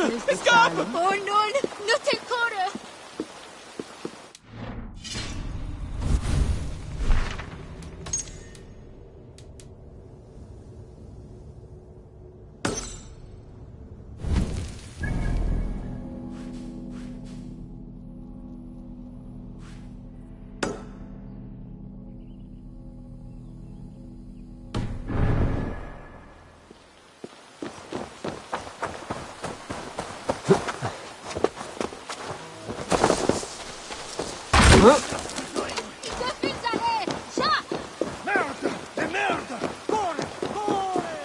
Escape! Oh non, non t'è ancora! Il tuo fizzare! Già! Merda! E merda! Corre! Corre!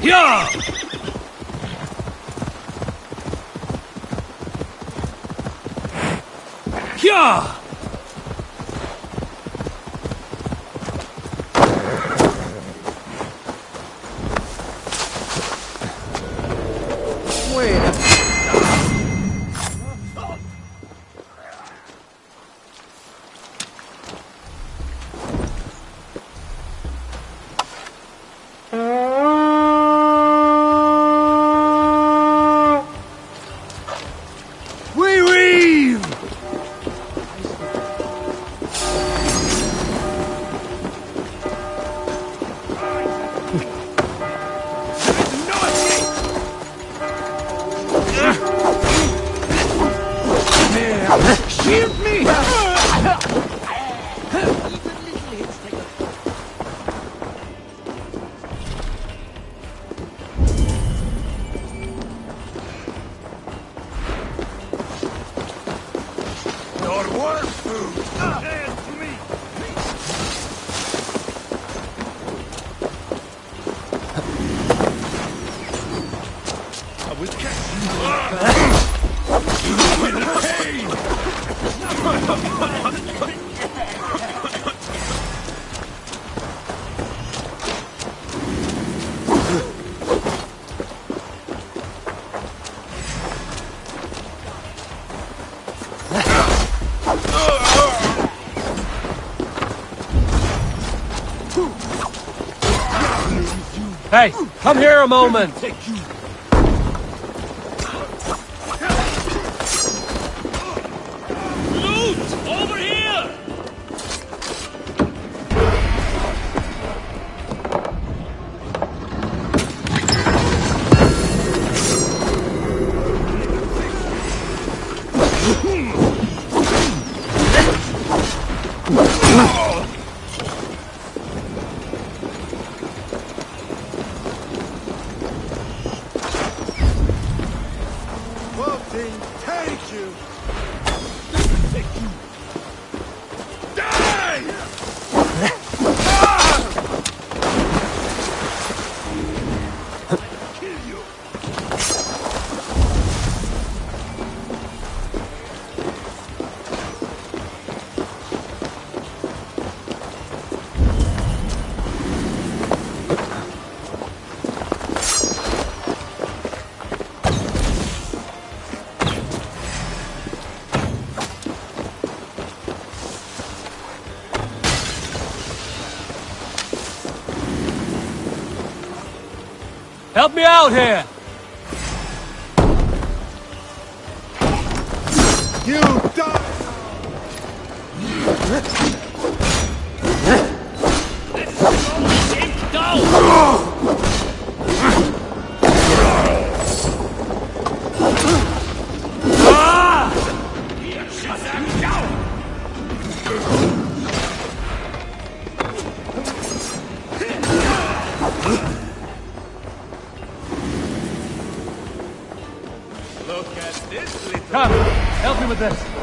Ja! Ja! Shield me! Your worst food! Hand to me! I will catch Hey, come here a moment! Loot! Over here! Take you! Take you! Die! Kill you! Help me out here! You die! Look at this little... Come! with this.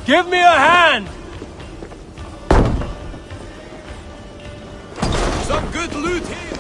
Give me a hand! Some good loot here.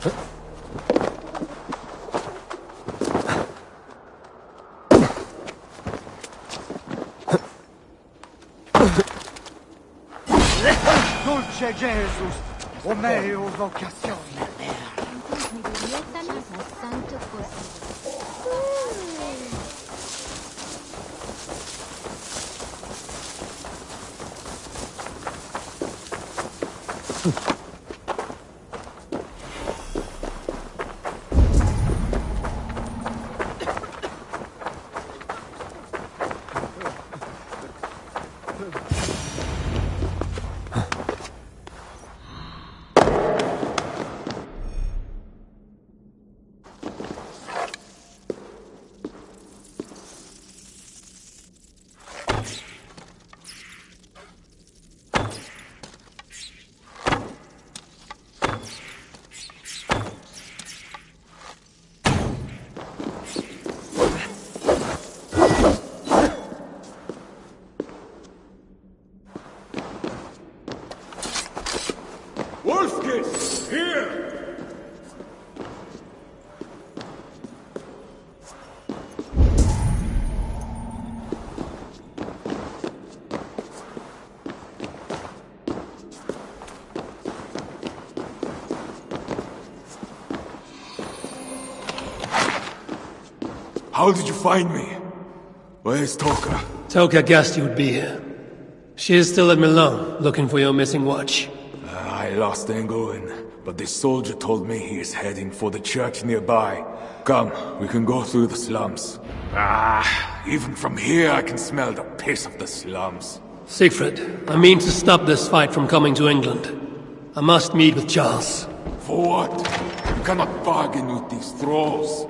Dulce Jesus, o meo vocazione. Santo Così. Wolfkiss, here! How did you find me? Where's Toka? Toka guessed you would be here. She is still at Milan, looking for your missing watch. I lost England, but this soldier told me he is heading for the church nearby. Come, we can go through the slums. Even from here I can smell the piss of the slums. Siegfried, I mean to stop this fight from coming to England. I must meet with Charles. For what? You cannot bargain with these thralls.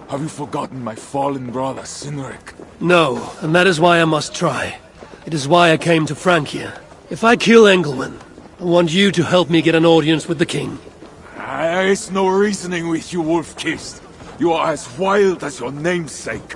Have you forgotten my fallen brother, Sinric? No, and that is why I must try. It is why I came to Francia. If I kill Engelman, I want you to help me get an audience with the king. There is no reasoning with you, Wolf-Kissed. You are as wild as your namesake.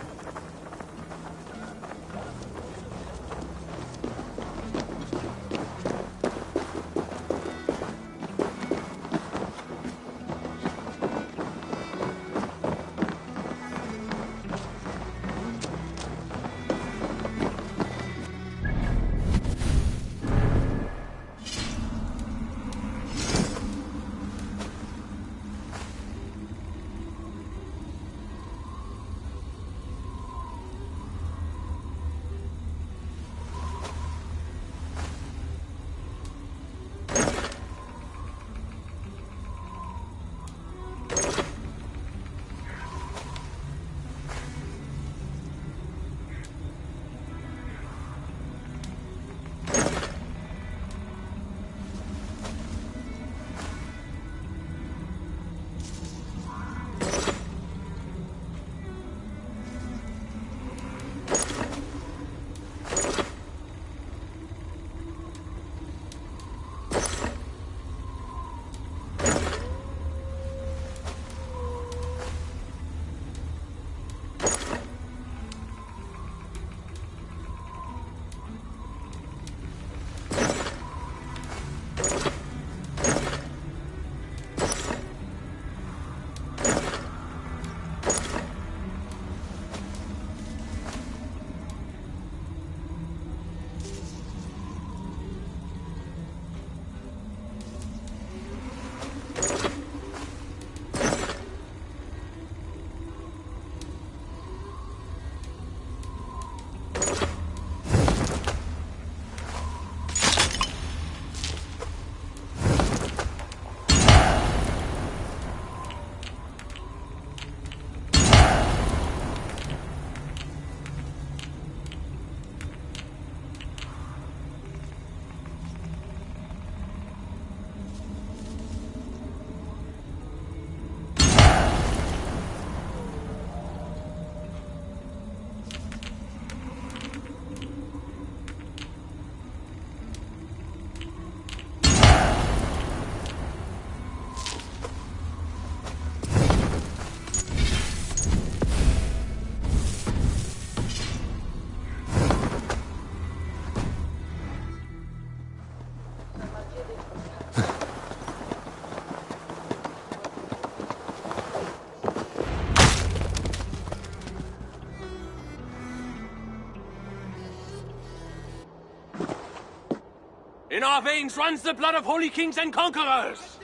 In our veins runs the blood of holy kings and conquerors.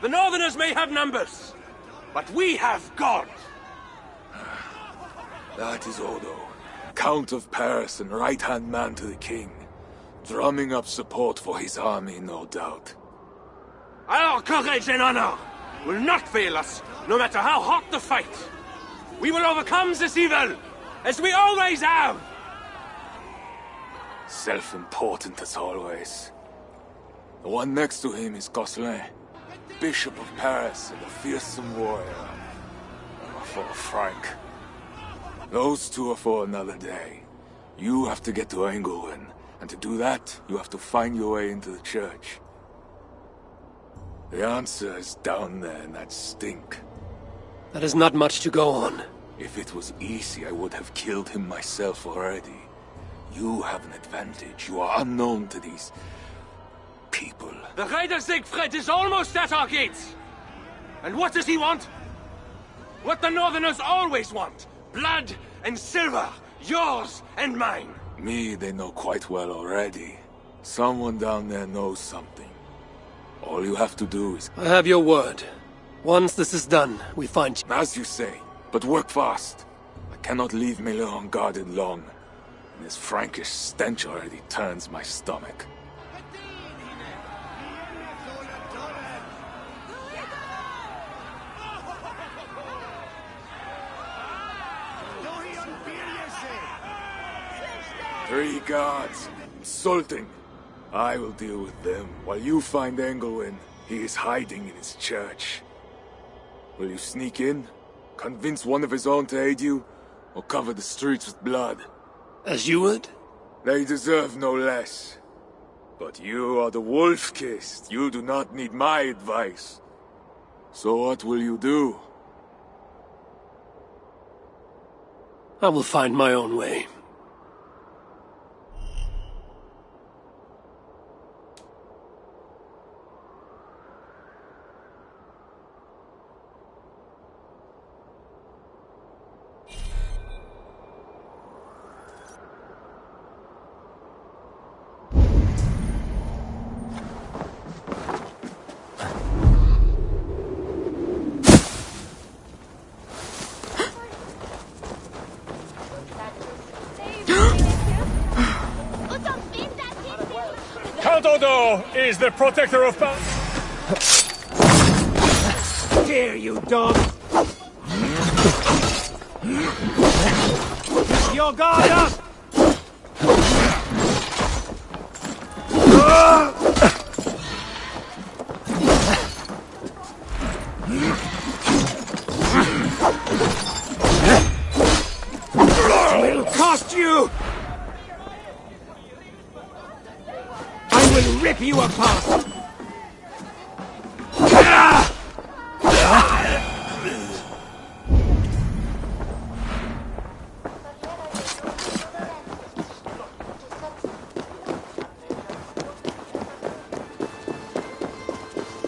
The Northerners may have numbers, but we have God. That is Odo, Count of Paris and right-hand man to the king. Drumming up support for his army, no doubt. Our courage and honor will not fail us, no matter how hot the fight. We will overcome this evil, as we always have. Self-important as always. The one next to him is Gosselin, Bishop of Paris and a fearsome warrior. For Frank. Those two are for another day. You have to get to Engelwin, and to do that, you have to find your way into the church. The answer is down there in that stink. That is not much to go on. If it was easy, I would have killed him myself already. You have an advantage. You are unknown to these people. The Raider Siegfried is almost at our gates. And what does he want? What the Northerners always want. Blood and silver. Yours and mine. Me, they know quite well already. Someone down there knows something. All you have to do is... I have your word. Once this is done, we find you. As you say, but work fast. I cannot leave Miller unguarded long. And this Frankish stench already turns my stomach. Three guards. Insulting. I will deal with them, while you find Engelwin. He is hiding in his church. Will you sneak in? Convince one of his own to aid you? Or cover the streets with blood? As you would? They deserve no less. But you are the wolf-kissed. You do not need my advice. So what will you do? I will find my own way. Count Odo is the protector of power. Dare you, dog! Your guard up! It'll cost you! I will rip you apart!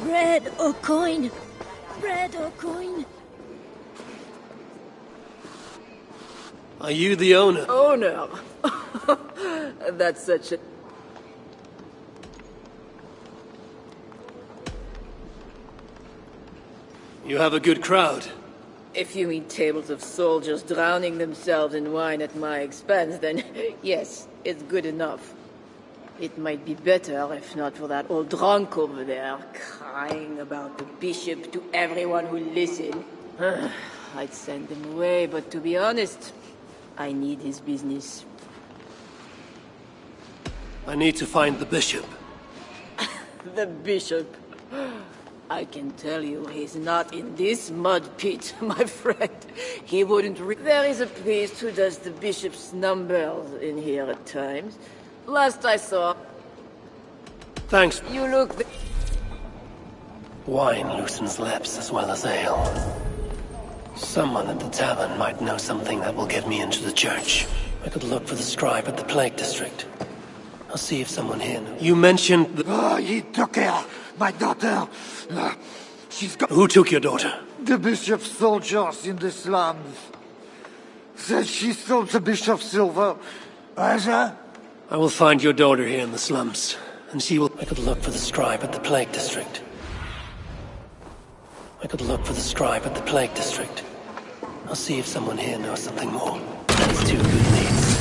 Bread or coin? Bread or coin? Are you the owner? Owner? That's such a... You have a good crowd. If you mean tables of soldiers drowning themselves in wine at my expense, then yes, it's good enough. It might be better if not for that old drunk over there, crying about the bishop to everyone who listened. I'd send him away, but to be honest, I need his business. I need to find the bishop. The bishop? I can tell you he's not in this mud pit, my friend. He wouldn't There is a priest who does the bishop's numbers in here at times. Last I saw... Thanks. You look... Wine loosens lips as well as ale. Someone at the tavern might know something that will get me into the church. I could look for the scribe at the Plague District. I'll see if someone here knows. You mentioned the... Oh, he took her! My daughter! She's got... Who took your daughter? The bishop's soldiers in the slums. Says she stole the bishop's silver. Azza? I will find your daughter here in the slums, and she will... I could look for the scribe at the Plague District. I could look for the scribe at the Plague District. I'll see if someone here knows something more. That's two good leads.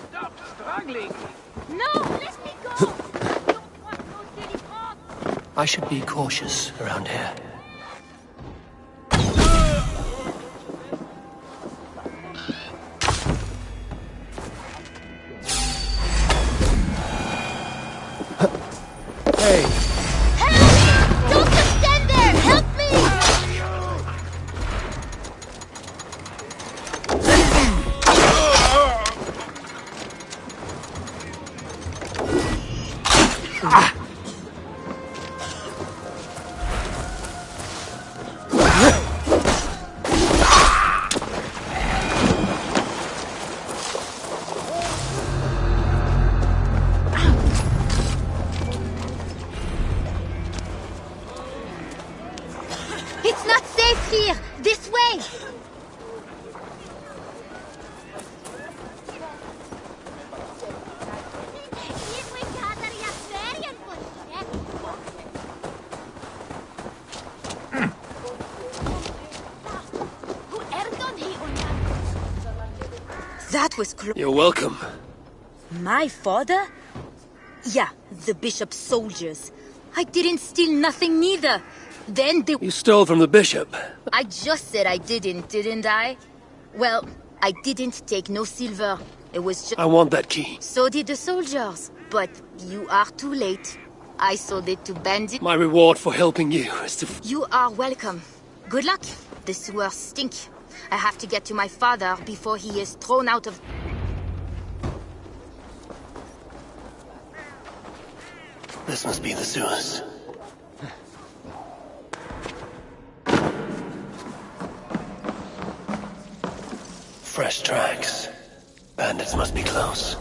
Stop struggling! No, let me go! I should be cautious around here. Help! Don't just stand there! Help me! It's not safe here! This way! That was close. You're welcome. My father? Yeah, the bishop's soldiers. I didn't steal nothing neither. Then they... You stole from the bishop. I just said I didn't I? Well, I didn't take no silver. It was just... I want that key. So did the soldiers. But you are too late. I sold it to bandits. My reward for helping you is to... You are welcome. Good luck. The sewers stink. I have to get to my father before he is thrown out of... This must be the sewers. Fresh tracks. Bandits must be close.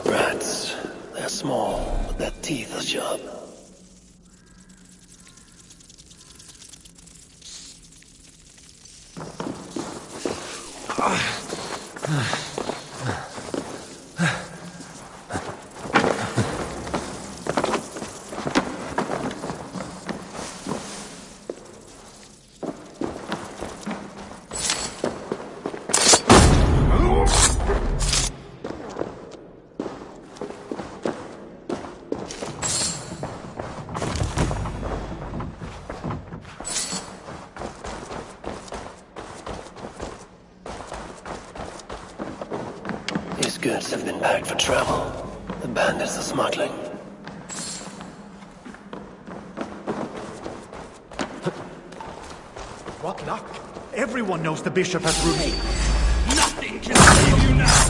Rats. They're small, but their teeth are sharp. These goods have been packed for travel. The bandits are smuggling. What luck? Everyone knows the bishop has rooms. Nothing can save you now!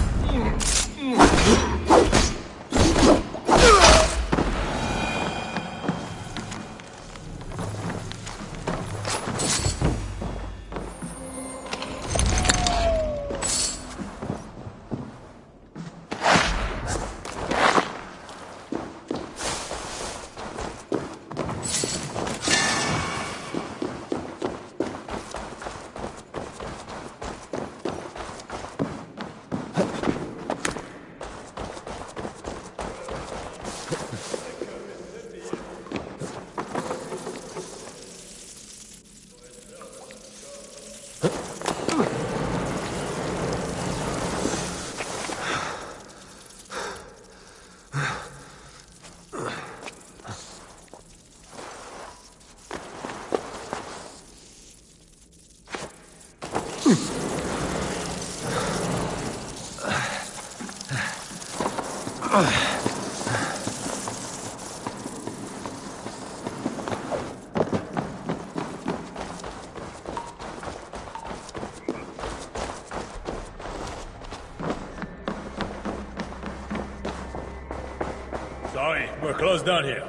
Sorry, we're closed down here.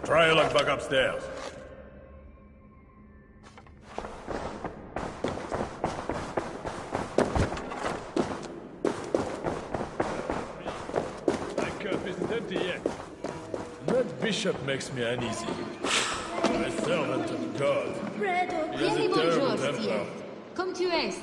Try your luck back upstairs. My cup isn't empty yet. That bishop makes me uneasy. A servant of God. Fredo, He has a terrible temper. Comme tu es.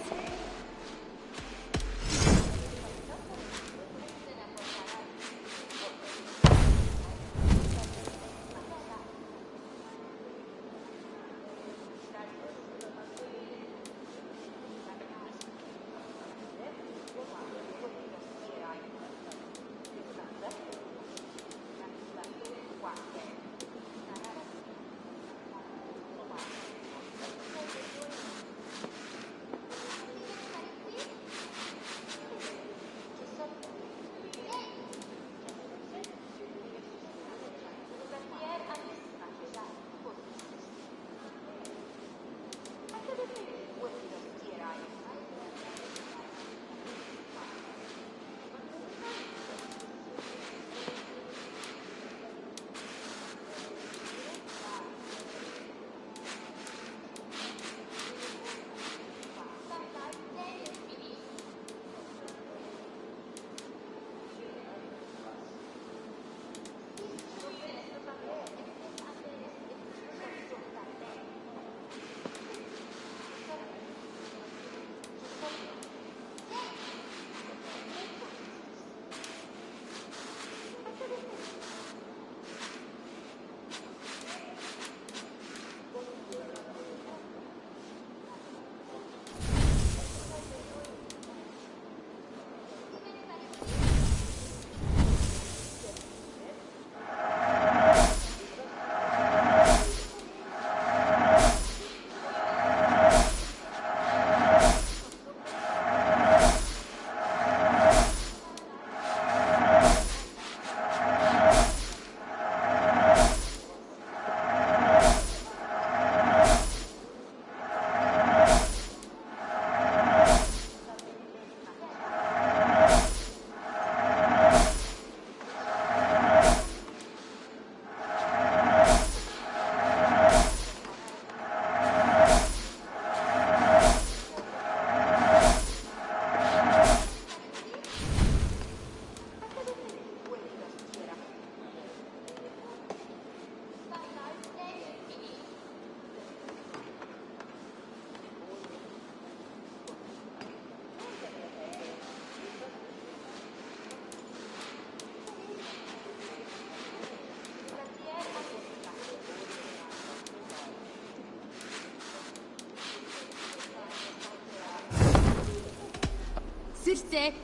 Succès.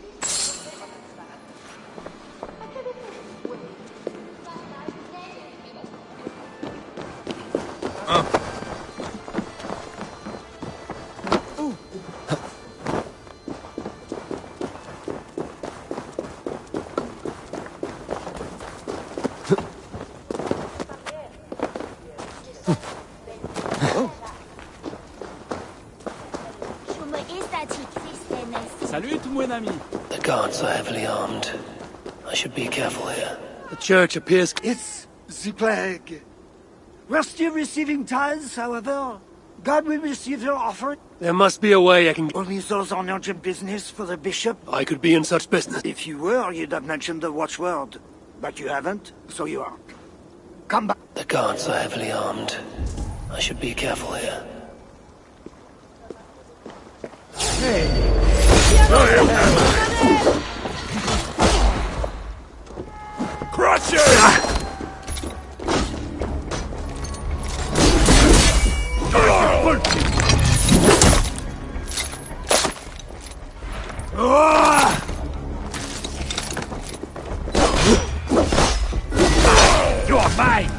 Salut, mon ami. The guards are heavily armed. I should be careful here. The church appears... It's the plague. We're still receiving tithes, however. God will receive your offering. There must be a way I can... Only those on urgent business for the bishop. I could be in such business. If you were, you'd have mentioned the watchword. But you haven't, so you aren't. Come back. The guards are heavily armed. I should be careful here. Crush it! You're mine!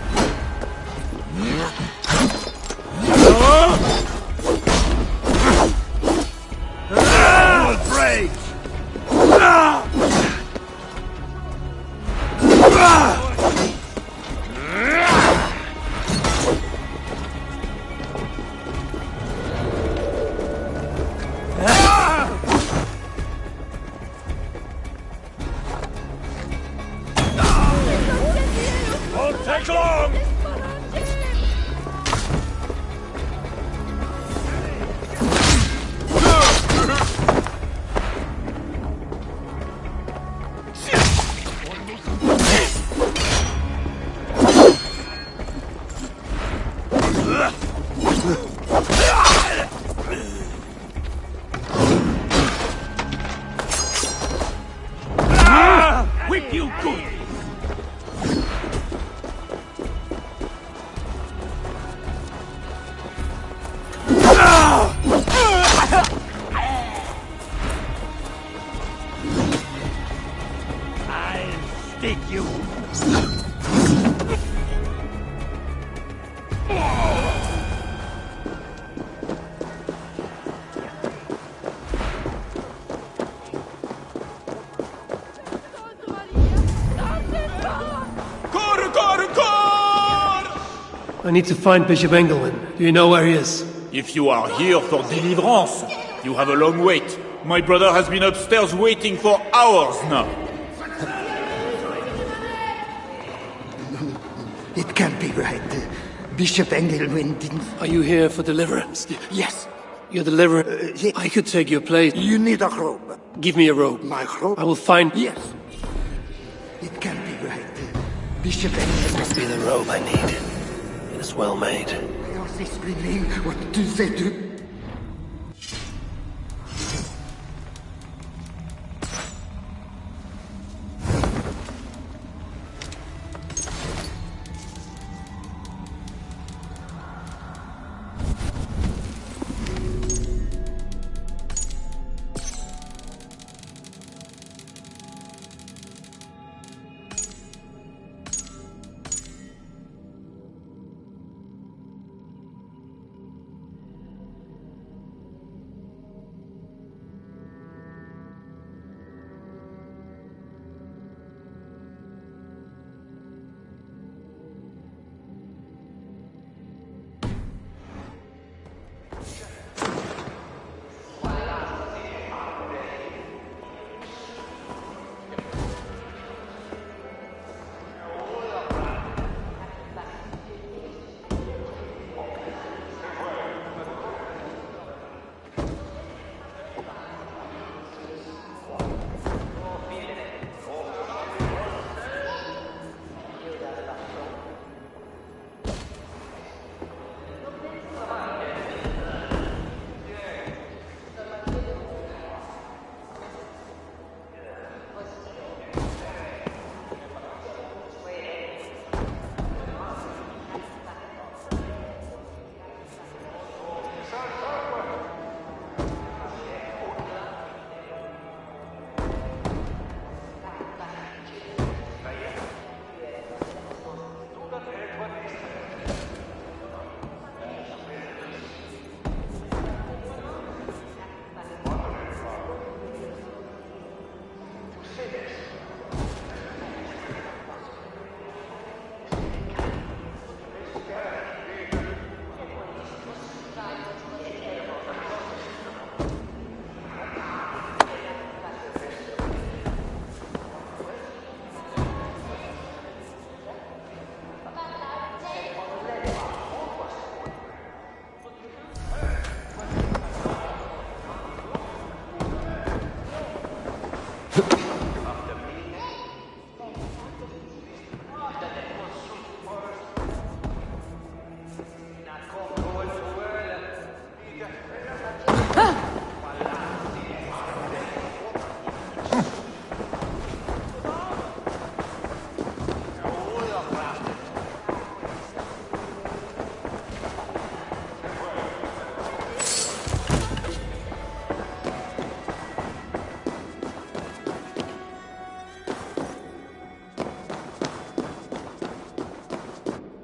I need to find Bishop Engelman. Do you know where he is? If you are here for deliverance, you have a long wait. My brother has been upstairs waiting for hours now. It can't be right. Bishop Engelman didn't... Are you here for deliverance? Yes. You're the deliverer? Yes. I could take your place. You need a robe. Give me a robe. My robe? I will find... Yes. It can't be right. Bishop Engelman... Must be the robe I need. It is well made. Why are they screaming? What do they do?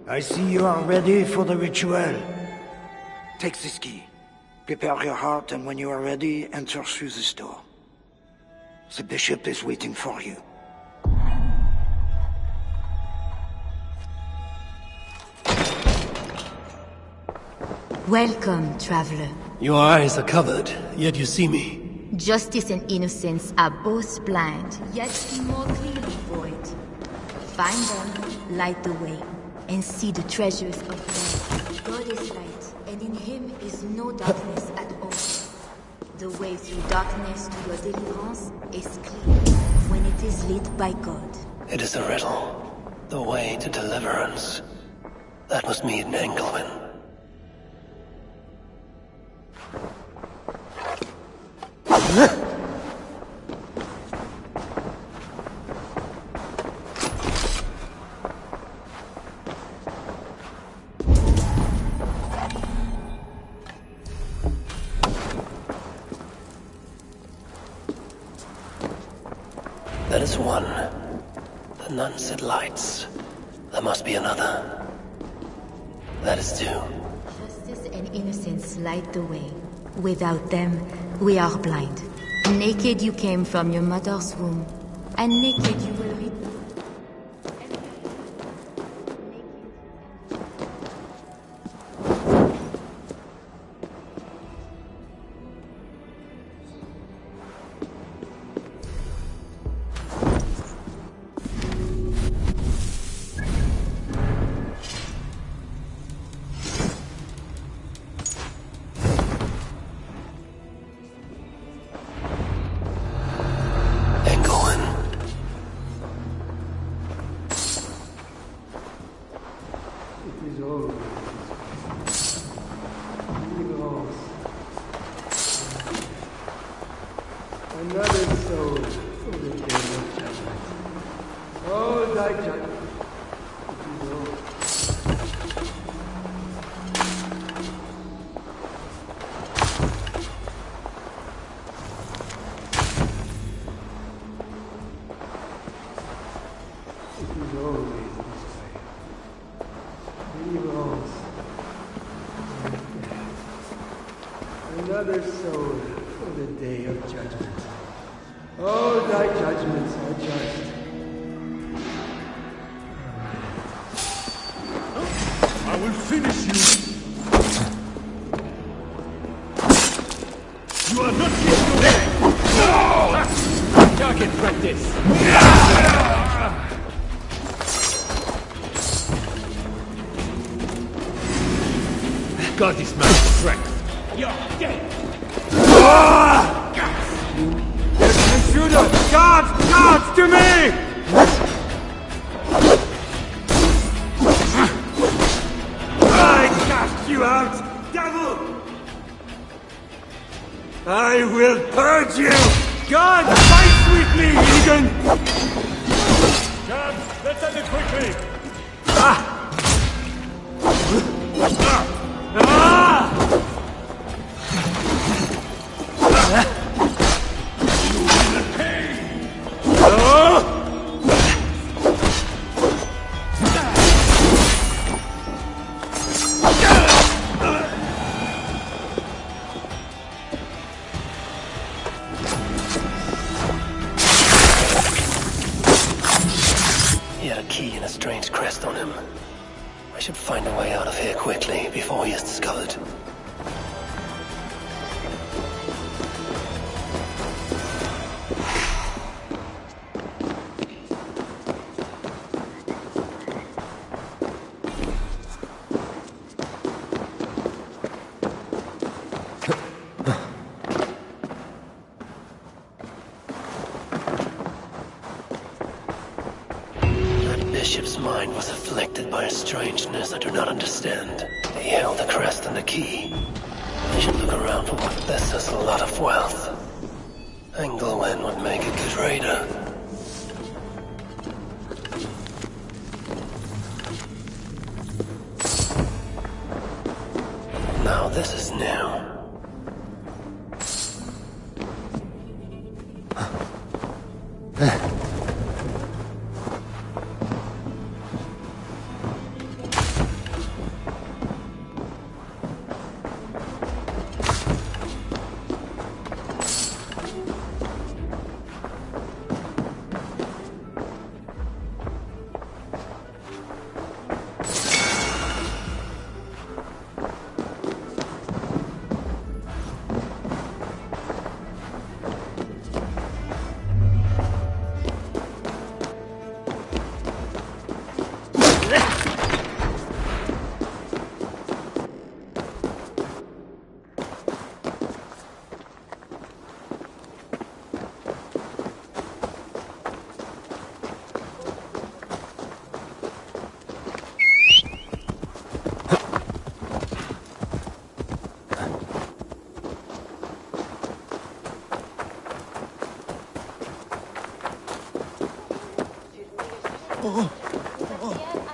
I see you are ready for the ritual. Take this key. Prepare your heart, and when you are ready, enter through this door. The bishop is waiting for you. Welcome, traveler. Your eyes are covered, yet you see me. Justice and innocence are both blind, yet see more clearly for it. Find them, light the way, and see the treasures of God. God is light, and in him is no darkness at all. The way through darkness to your deliverance is clear when it is lit by God. It is a riddle. The way to deliverance. That must mean Engelman. That is one. The nun said lights. There must be another. That is two. Justice and innocence light the way. Without them, we are blind. Naked you came from your mother's womb, and naked you will return. Another soul for the day of judgment. Oh, thy judgment. It is all. Another soul for the day of judgment. Oh, thy judgments are just. I will finish you! You are not yet away! No! Target practice! God is my strength! You're dead! Intruder! Guards! Guards! To me! I cast you out, devil! I will purge you! God, fight with me, Egan! Come, let's end it quickly! He had a key and a strange crest on him. I should find a way out of here quickly before he is discovered. Bishop's mind was afflicted by a strangeness I do not understand. He held the crest and the key. I should look around for what this is a lot of wealth. Englewen would make a good raider. Now this is new.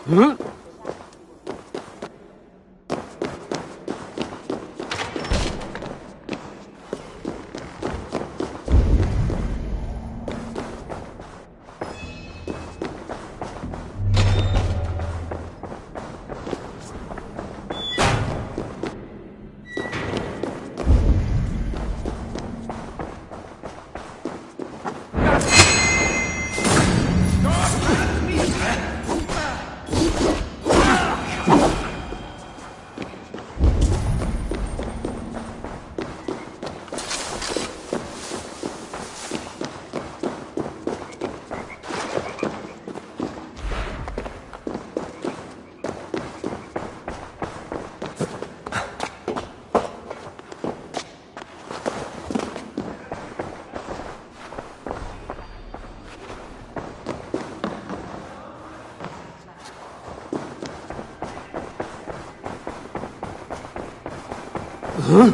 Huh?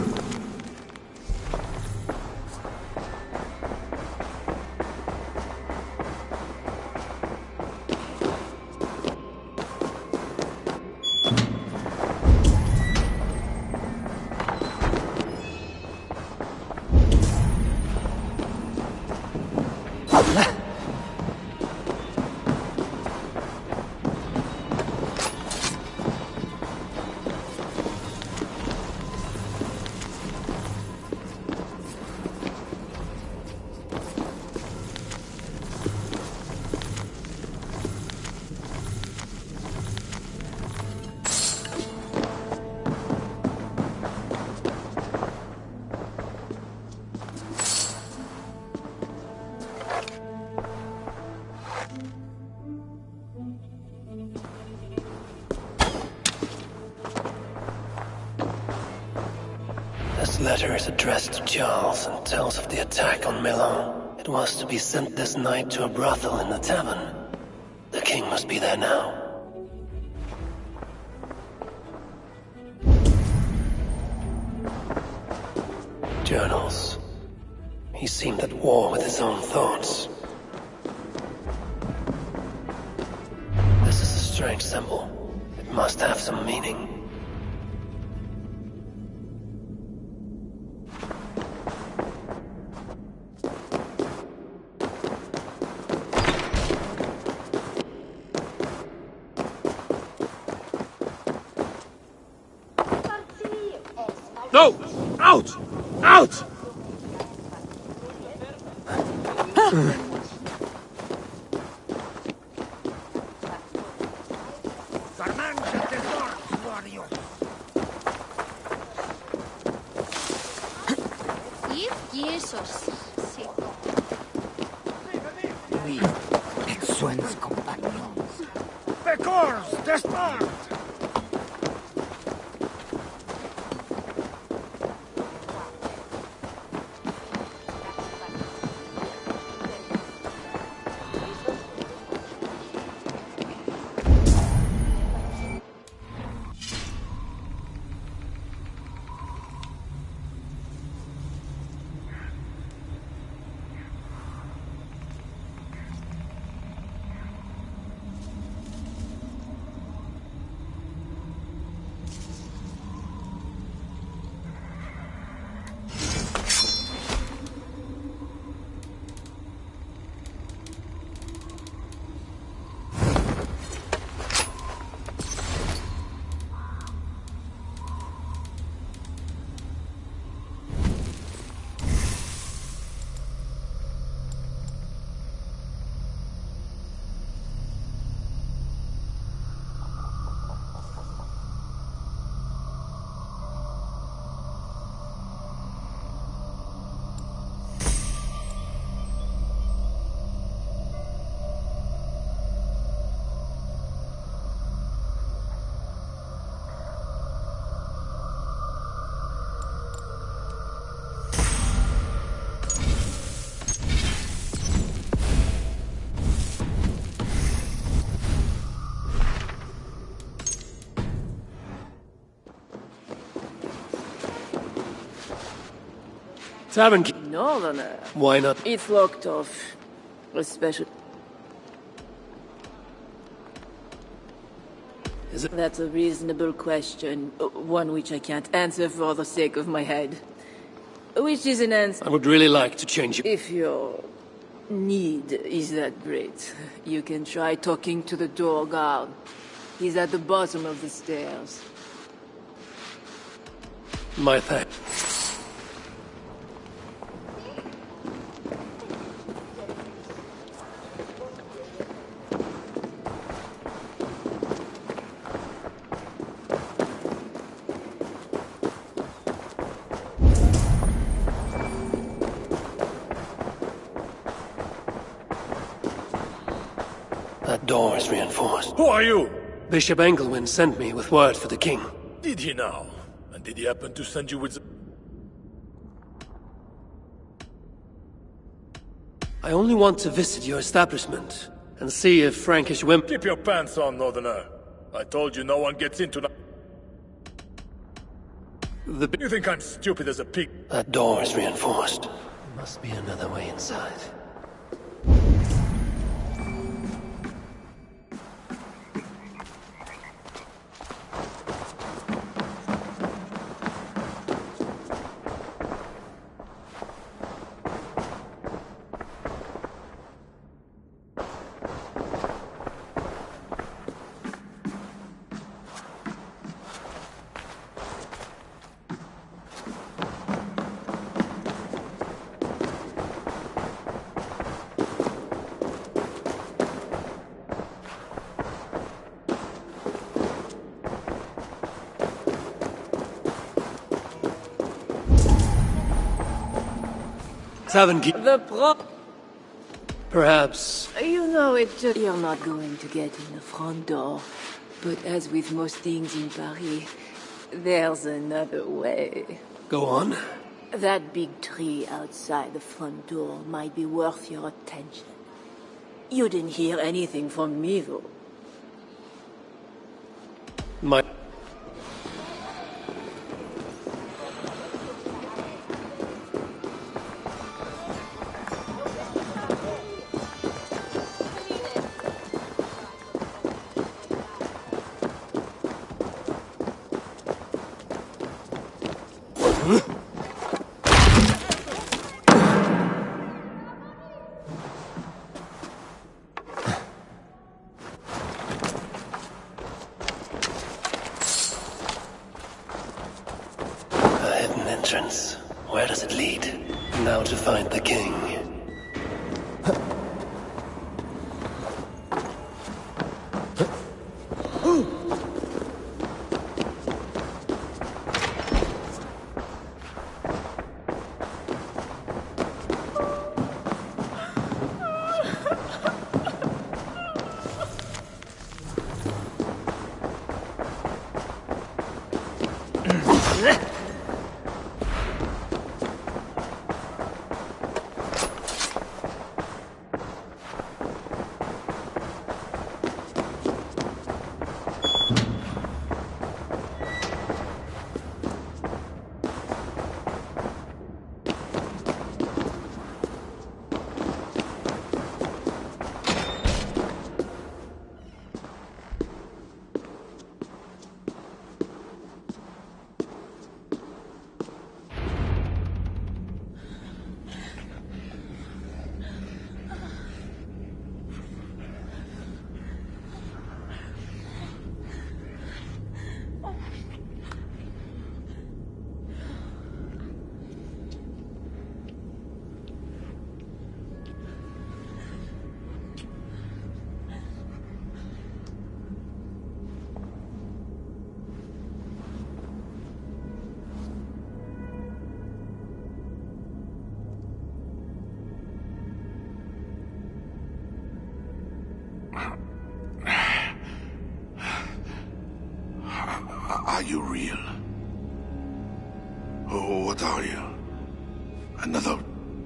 This letter is addressed to Charles and tells of the attack on Milan. It was to be sent this night to a brothel in the tavern. The king must be there now. Journals. He seemed at war with his own thoughts. This is a strange symbol. It must have some meaning. No! Out! Out! Oui, Exoens compagnons. Peccors, despart! Tavern key. Northerner. Why not? It's locked off. Especially... Is it? That's a reasonable question. One which I can't answer for the sake of my head. Which is an answer. I would really like to change it. If your need is that great, you can try talking to the door guard. He's at the bottom of the stairs. My thanks. That door is reinforced. Who are you? Bishop Engelwin sent me with word for the king. Did he now? And did he happen to send you with... I only want to visit your establishment and see if Frankish women... Keep your pants on, Northerner. I told you no one gets into... You think I'm stupid as a pig? That door is reinforced. Must be another way inside. tavern keep. Perhaps. You know, you're not going to get in the front door. But as with most things in Paris, there's another way. Go on. That big tree outside the front door might be worth your attention. You didn't hear anything from me, though. My... Where does it lead? Now to find the king. Are you real? Oh, what are you? Another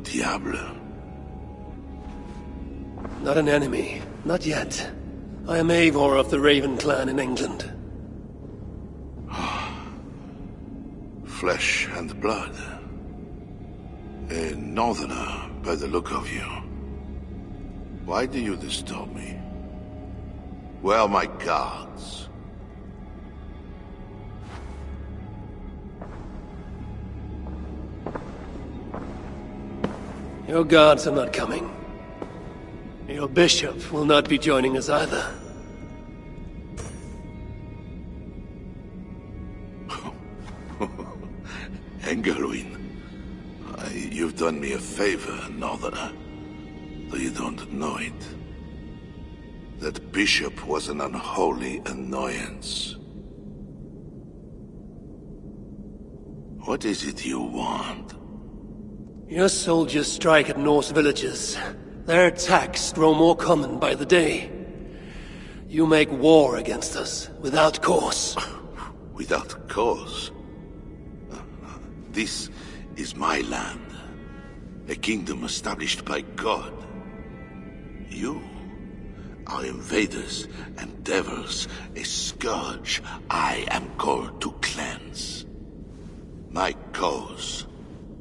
Diable? Not an enemy. Not yet. I am Eivor of the Raven clan in England. Flesh and blood. A northerner, by the look of you. Why do you disturb me? Where are my guards? Your guards are not coming. Your bishop will not be joining us either. Engelwin, you've done me a favor, Northerner, though you don't know it. That bishop was an unholy annoyance. What is it you want? Your soldiers strike at Norse villages. Their attacks grow more common by the day. You make war against us, without cause. Without cause? This is my land. A kingdom established by God. You are invaders and devils, a scourge I am called to cleanse. My cause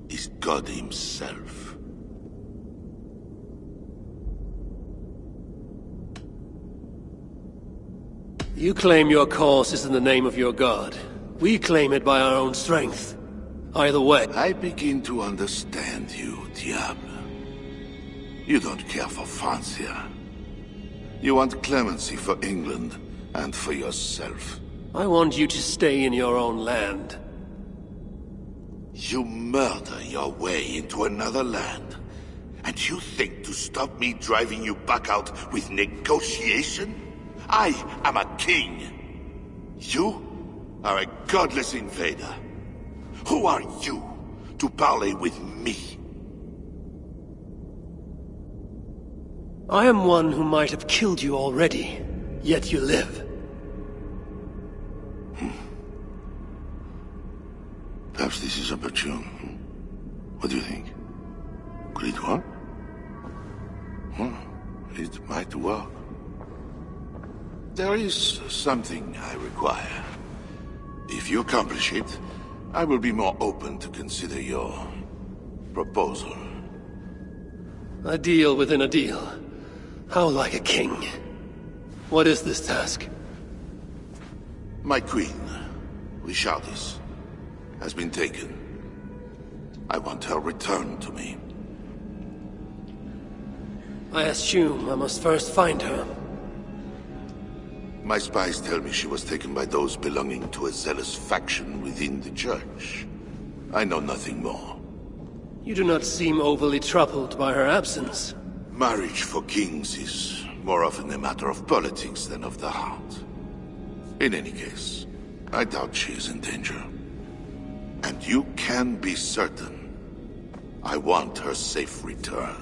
is God himself. You claim your cause is in the name of your god. We claim it by our own strength. Either way. I begin to understand you, Diable. You don't care for Francia. You want clemency for England and for yourself. I want you to stay in your own land. You murder your way into another land, and you think to stop me driving you back out with negotiation? I am a king. You are a godless invader. Who are you to parley with me? I am one who might have killed you already, yet you live. Perhaps this is opportune. What do you think? Could it work? It might work. There is something I require. If you accomplish it, I will be more open to consider your proposal. A deal within a deal. How like a king. What is this task? My queen, Richardis, has been taken. I want her returned to me. I assume I must first find her. My spies tell me she was taken by those belonging to a zealous faction within the church. I know nothing more. You do not seem overly troubled by her absence. Marriage for kings is more often a matter of politics than of the heart. In any case, I doubt she is in danger. And you can be certain I want her safe return.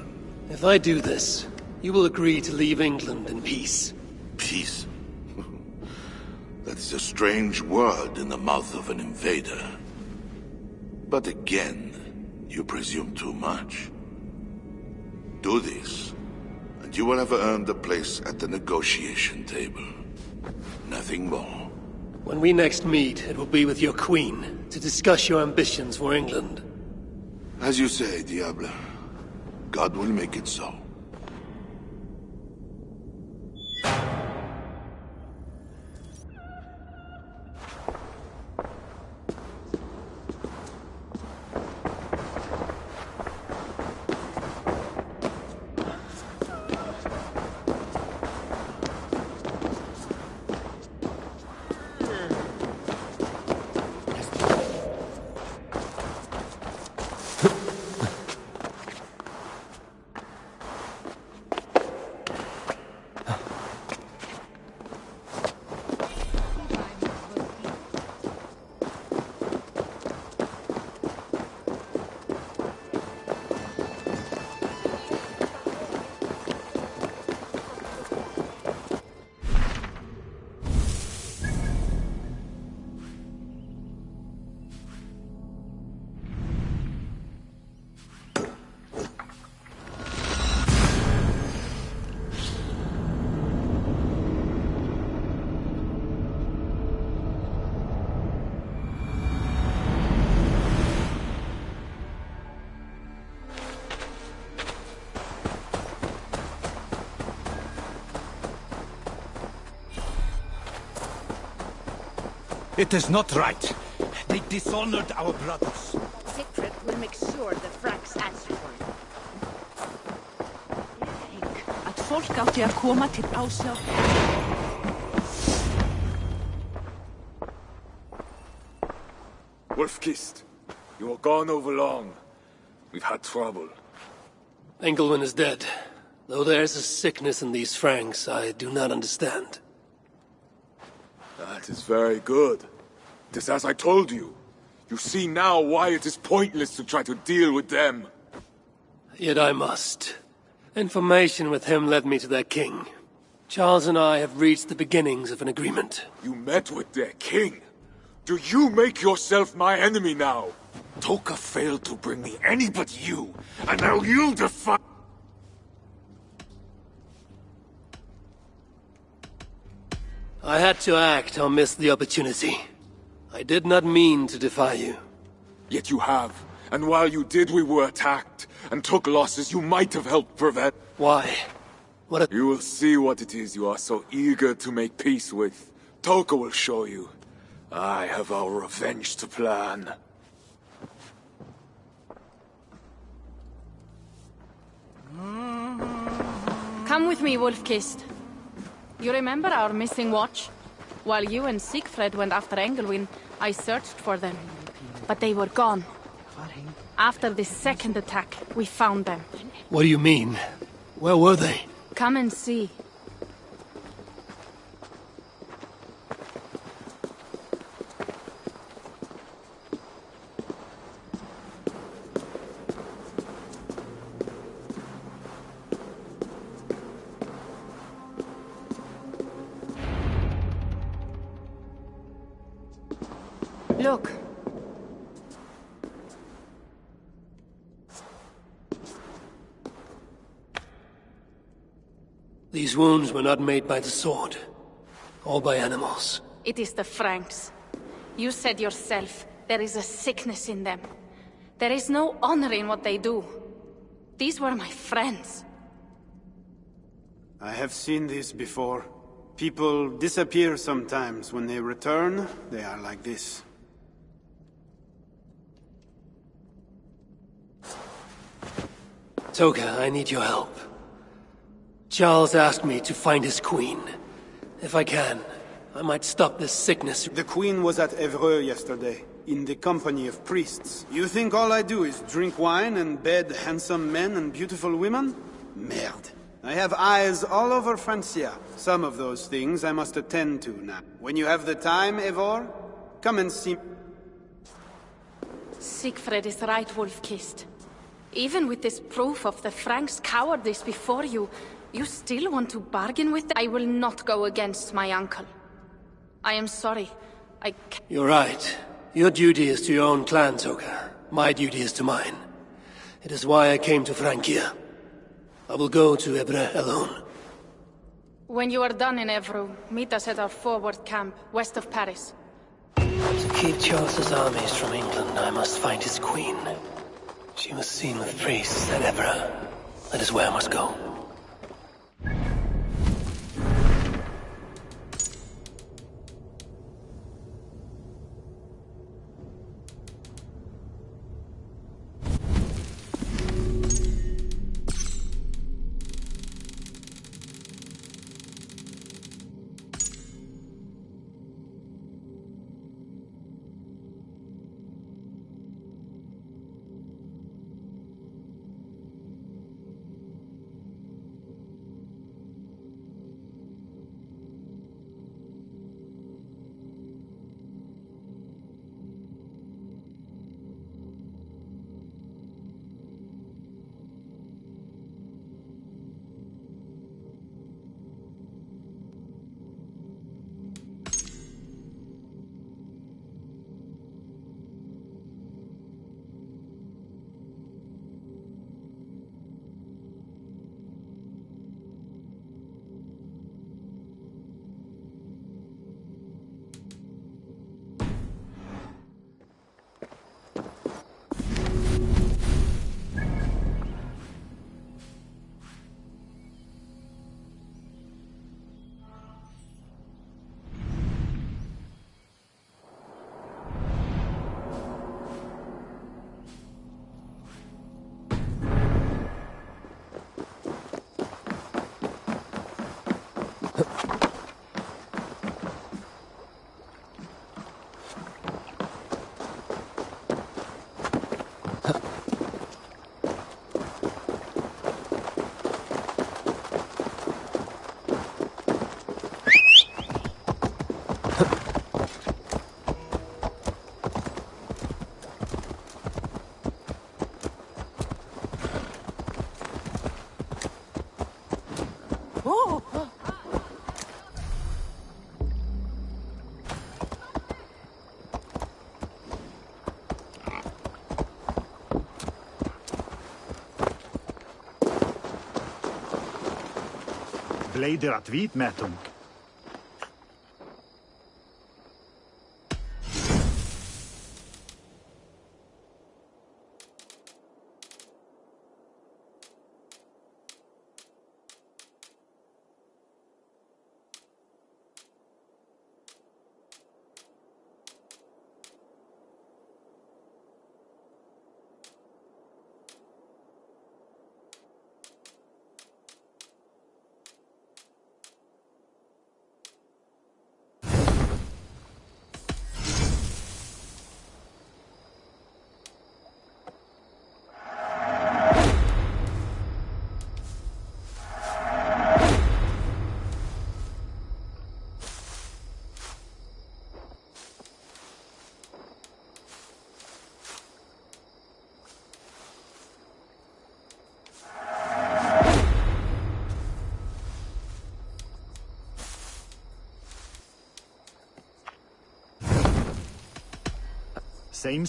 If I do this, you will agree to leave England in peace. Peace? That is a strange word in the mouth of an invader. But again, you presume too much. Do this, and you will have earned a place at the negotiation table. Nothing more. When we next meet, it will be with your queen, to discuss your ambitions for England. As you say, Diable. God will make it so. It is not right. They dishonored our brothers. Secret will make sure the Franks answer for it. Að fólk átti að koma til ásjár. Wolf-Kissed, you were gone over long. We've had trouble. Engelwin is dead. Though there's a sickness in these Franks I do not understand. That is very good. It is as I told you. You see now why it is pointless to try to deal with them. Yet I must. Information with him led me to their king. Charles and I have reached the beginnings of an agreement. You met with their king? Do you make yourself my enemy now? Toka failed to bring me any but you, and now you defy— I had to act or miss the opportunity. I did not mean to defy you. Yet you have, and while you did we were attacked, and took losses you might have helped prevent. Why? You will see what it is you are so eager to make peace with. Toka will show you. I have our revenge to plan. Come with me, Wolf-Kissed. You remember our missing watch? While you and Siegfried went after Engelwin, I searched for them. But they were gone. After the second attack, we found them. What do you mean? Where were they? Come and see. Look. These wounds were not made by the sword, or by animals. It is the Franks. You said yourself, there is a sickness in them. There is no honor in what they do. These were my friends. I have seen this before. People disappear sometimes. When they return, they are like this. Toga, I need your help. Charles asked me to find his queen. If I can, I might stop this sickness. The queen was at Evreux yesterday, in the company of priests. You think all I do is drink wine and bed handsome men and beautiful women? Merde. I have eyes all over Francia. Some of those things I must attend to now. When you have the time, Eivor, come and see. Siegfried is right, Wolf-Kissed. Even with this proof of the Franks' cowardice before you, you still want to bargain with them? I will not go against my uncle. I am sorry. You're right. Your duty is to your own clan, Toga. My duty is to mine. It is why I came to Francia. I will go to Evreux alone. When you are done in Evreux, meet us at our forward camp, west of Paris. To keep Charles's armies from England, I must find his queen. She was seen with priests at Evreux. That is where I must go. Blijder at weet met hem. same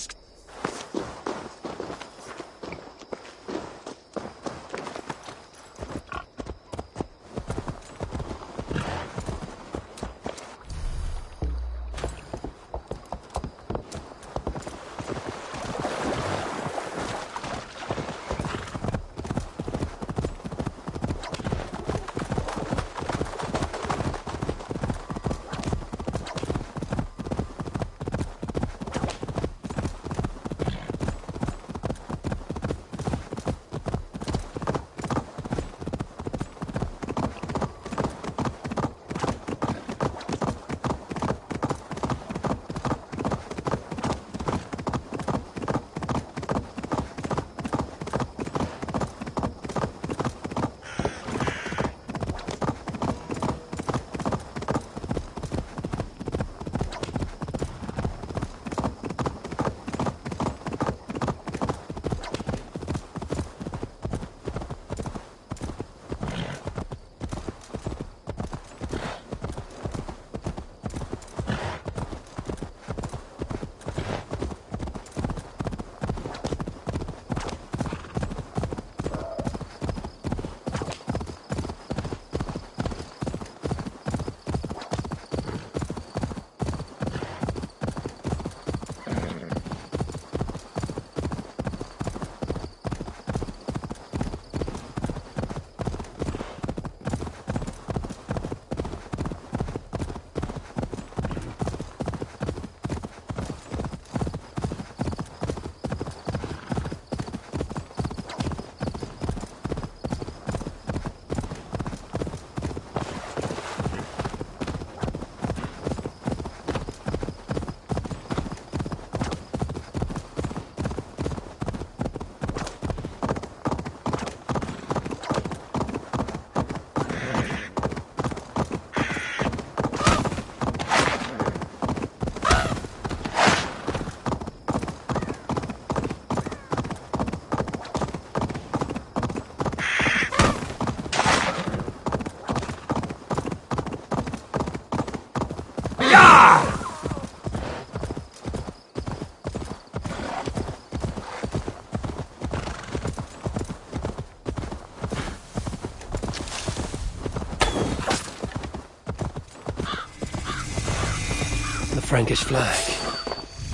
Frankish flag.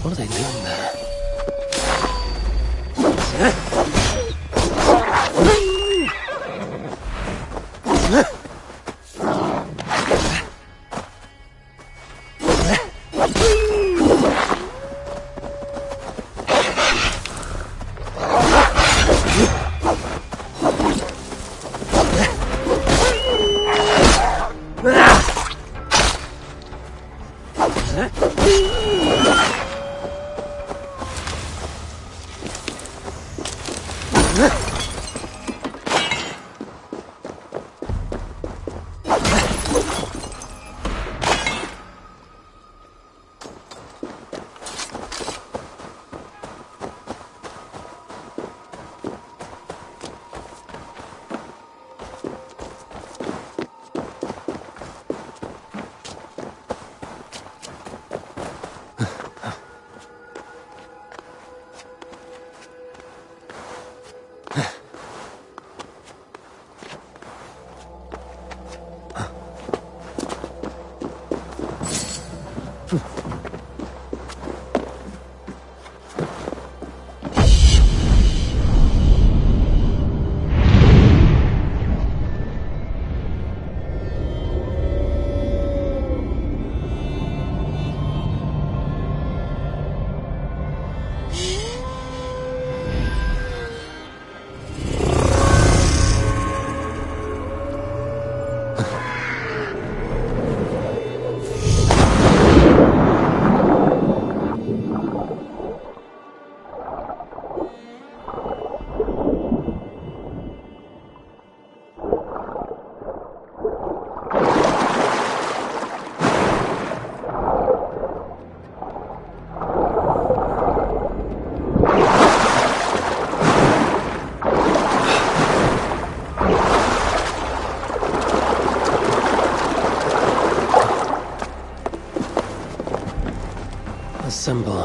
What are they doing there?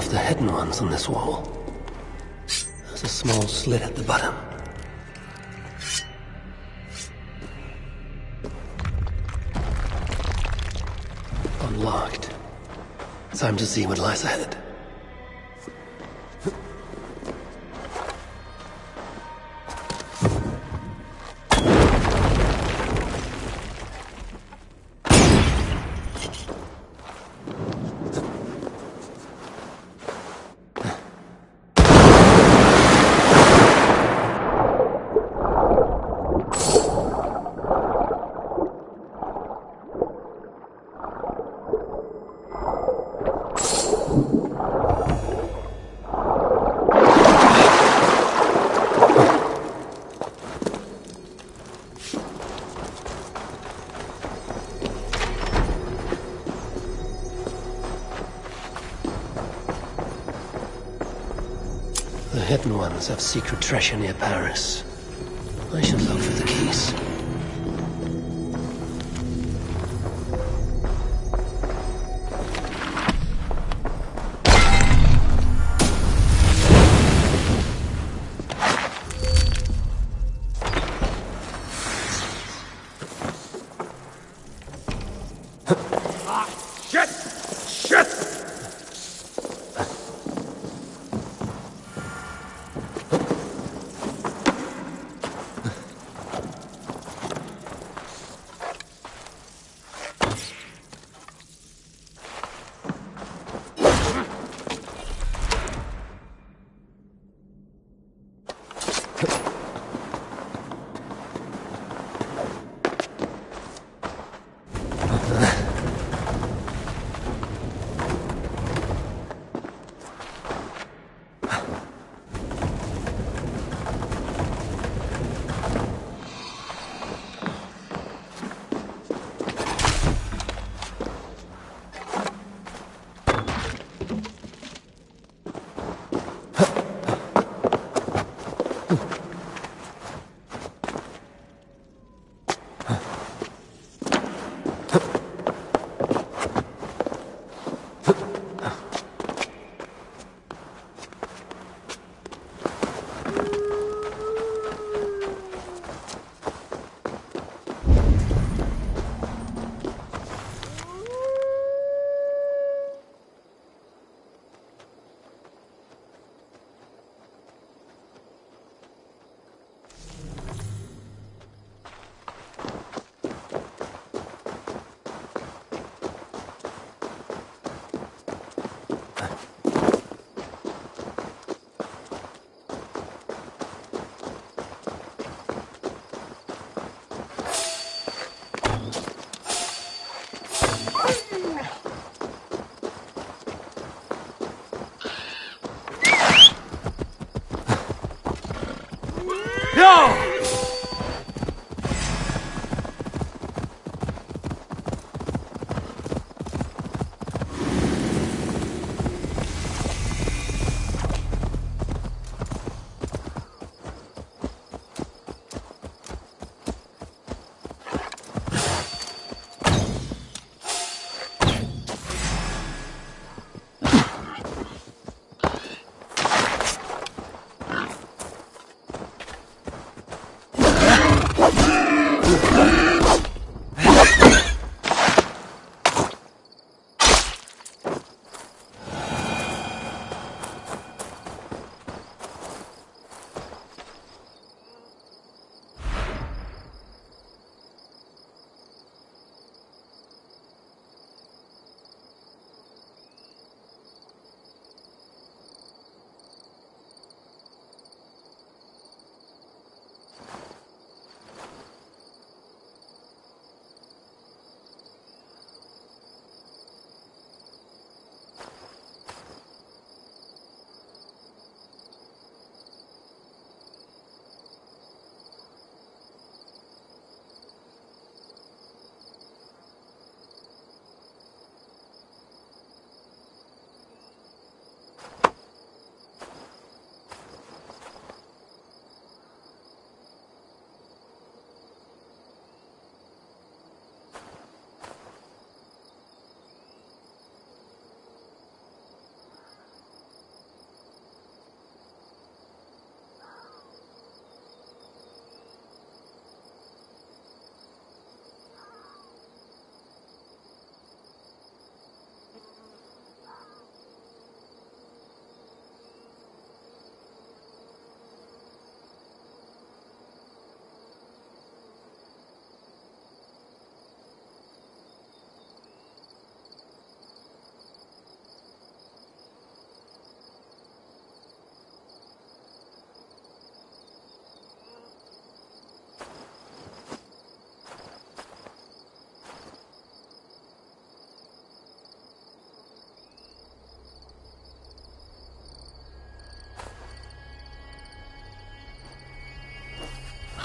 of the hidden ones on this wall. There's a small slit at the bottom. Unlocked. Time to see what lies ahead. The hidden ones have secret treasure near Paris. I should look for the keys. Shit! Shit!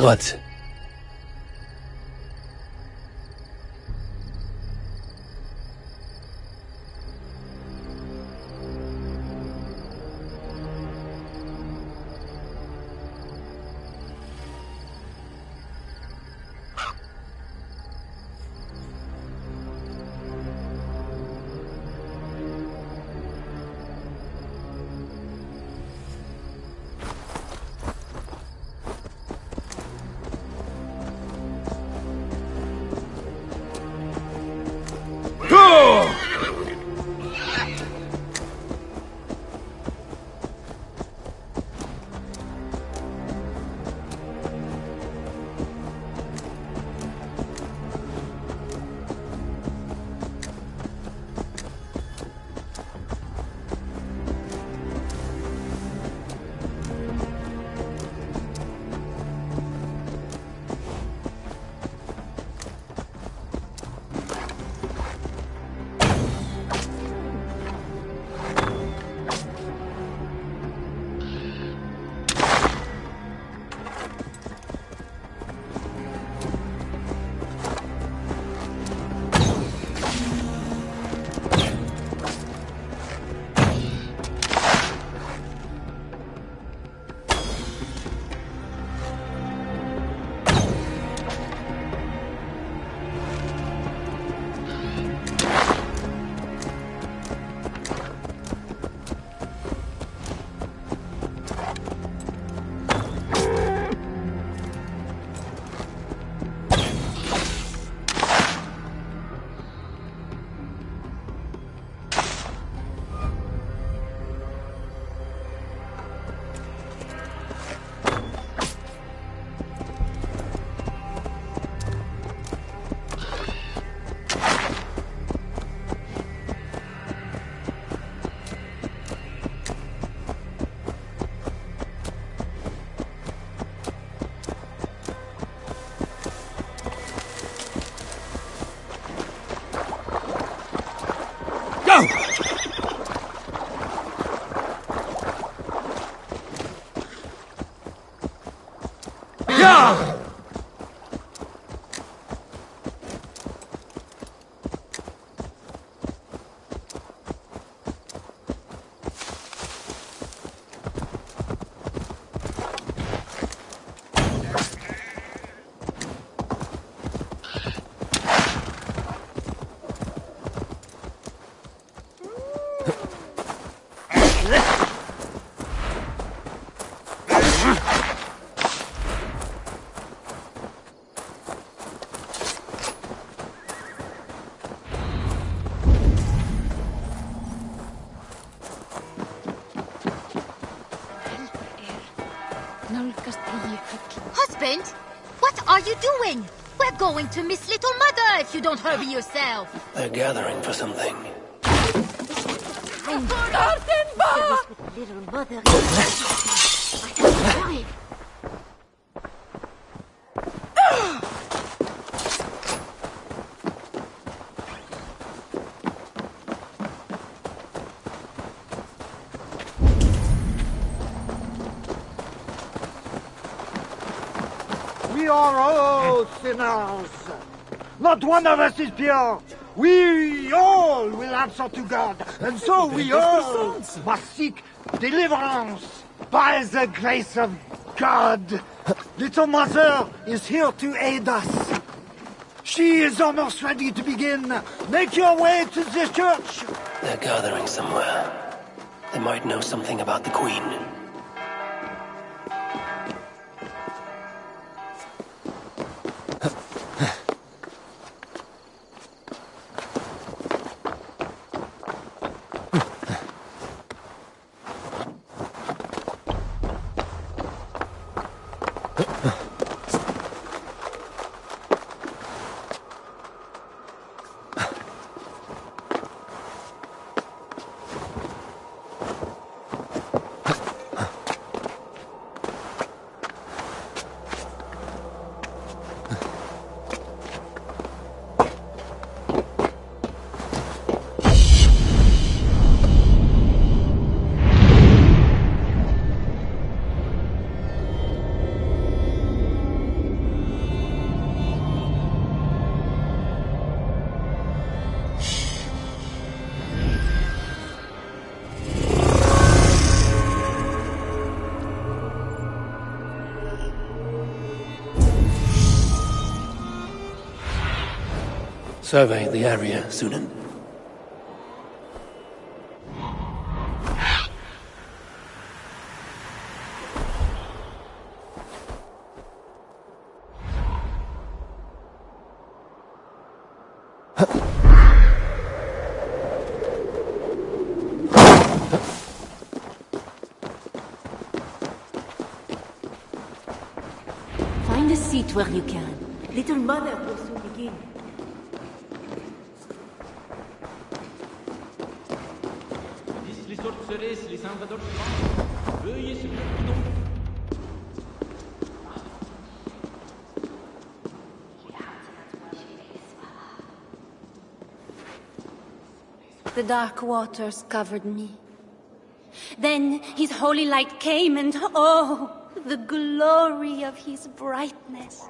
What? Husband, what are you doing? We're going to miss Little Mother if you don't hurry yourself. They're gathering for something. Little Mother. I have to We are all sinners. Not one of us is pure. We all will answer to God. And so we all must seek deliverance by the grace of God. Little Mother is here to aid us. She is almost ready to begin. Make your way to the church. They're gathering somewhere. They might know something about the Queen. Survey the area, Sunan. Find a seat where you can. Little Mother will soon begin. Les sorceresses, les invaders francs. Veuillez se mettre donc. The dark waters covered me. Then his holy light came and oh, the glory of his brightness.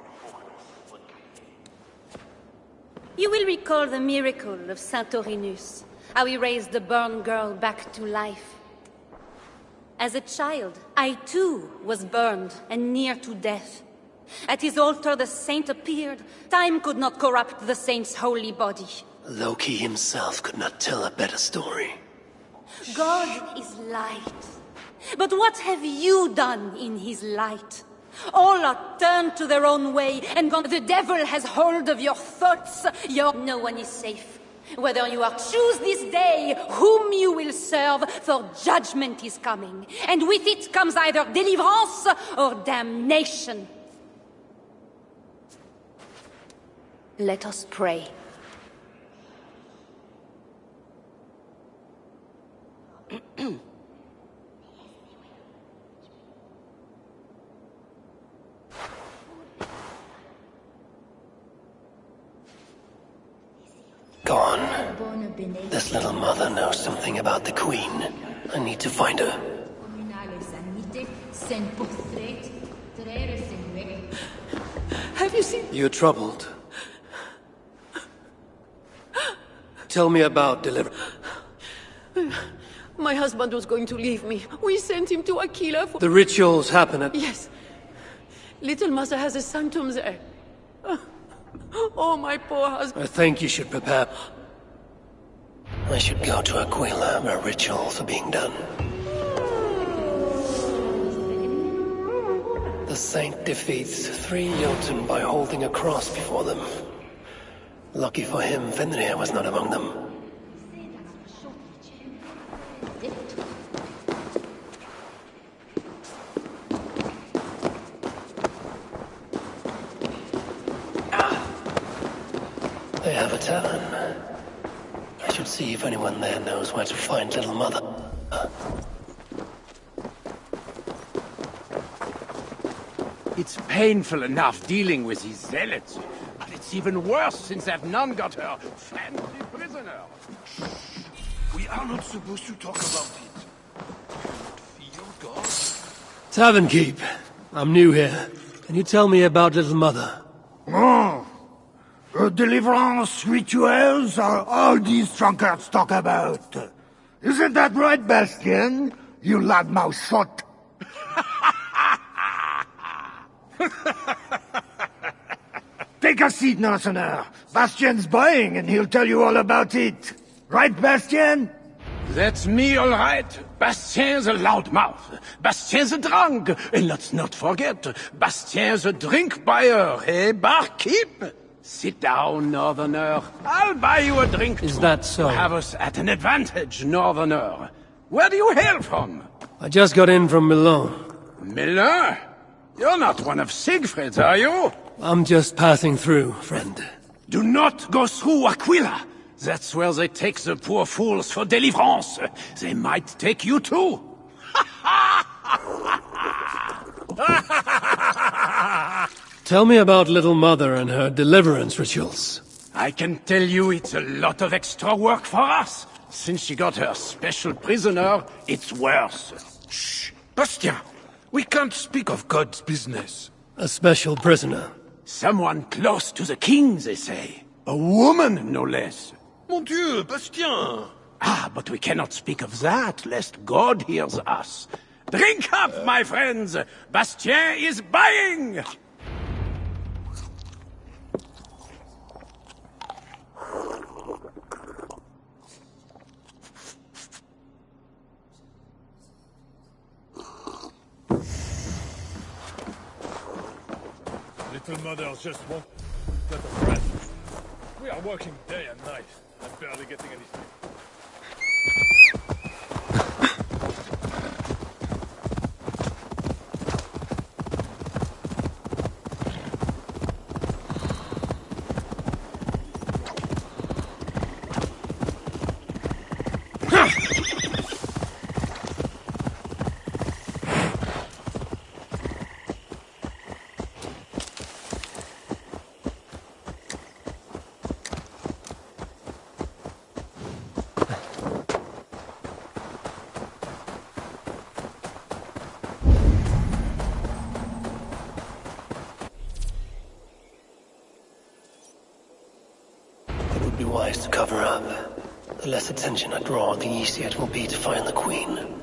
You will recall the miracle of Saint-Aurinus, how he raised the burned girl back to life. As a child, I too was burned and near to death. At his altar the saint appeared. Time could not corrupt the saint's holy body. Loki himself could not tell a better story. God is light. But what have you done in his light? All are turned to their own way, and gone. The devil has hold of your thoughts. No one is safe. Whether you are choose this day whom you will serve, for judgment is coming. And with it comes either deliverance or damnation. Let us pray. Gone. This little mother knows something about the Queen. I need to find her. Have you seen... You're troubled. Tell me about deliverance. My husband was going to leave me. We sent him to Aquila for... The rituals happen at... Yes. Little Mother has a sanctum there. Oh, my poor husband. I think you should prepare. I should go to Aquila, where rituals are being done. The saint defeats 3 Jotun by holding a cross before them. Lucky for him, Fenrir was not among them. They have a tavern. I should see if anyone there knows where to find Little Mother. It's painful enough dealing with these zealots, but it's even worse since that nun got her fancy prisoner. We are not supposed to talk about it. Feel God? Tavern keep. I'm new here. Can you tell me about Little Mother? Oh. Deliverance rituals are all these drunkards talk about. Isn't that right, Bastien? You loudmouth shot. Take a seat, Northerner. Bastien's buying, and he'll tell you all about it. Right, Bastien? That's me, all right. Bastien's a loudmouth. Bastien's a drunk. And let's not forget, Bastien's a drink buyer, eh, barkeep? Sit down, Northerner. I'll buy you a drink. Is that so? Have us at an advantage, Northerner. Where do you hail from? I just got in from Milan. Milan? You're not one of Siegfried's, are you? I'm just passing through, friend. Do not go through Aquila. That's where they take the poor fools for deliverance. They might take you too. Tell me about Little Mother and her deliverance rituals. I can tell you it's a lot of extra work for us. Since she got her special prisoner, it's worse. Shh! Bastien! We can't speak of God's business. A special prisoner. Someone close to the king, they say. A woman, no less. Mon Dieu, Bastien! Ah, but we cannot speak of that, lest God hears us. Drink up, my friends! Bastien is buying! Little Mother just won't let us rest. We are working day and night, and barely getting any sleep. Wise to cover up. The less attention I draw, the easier it will be to find the Queen.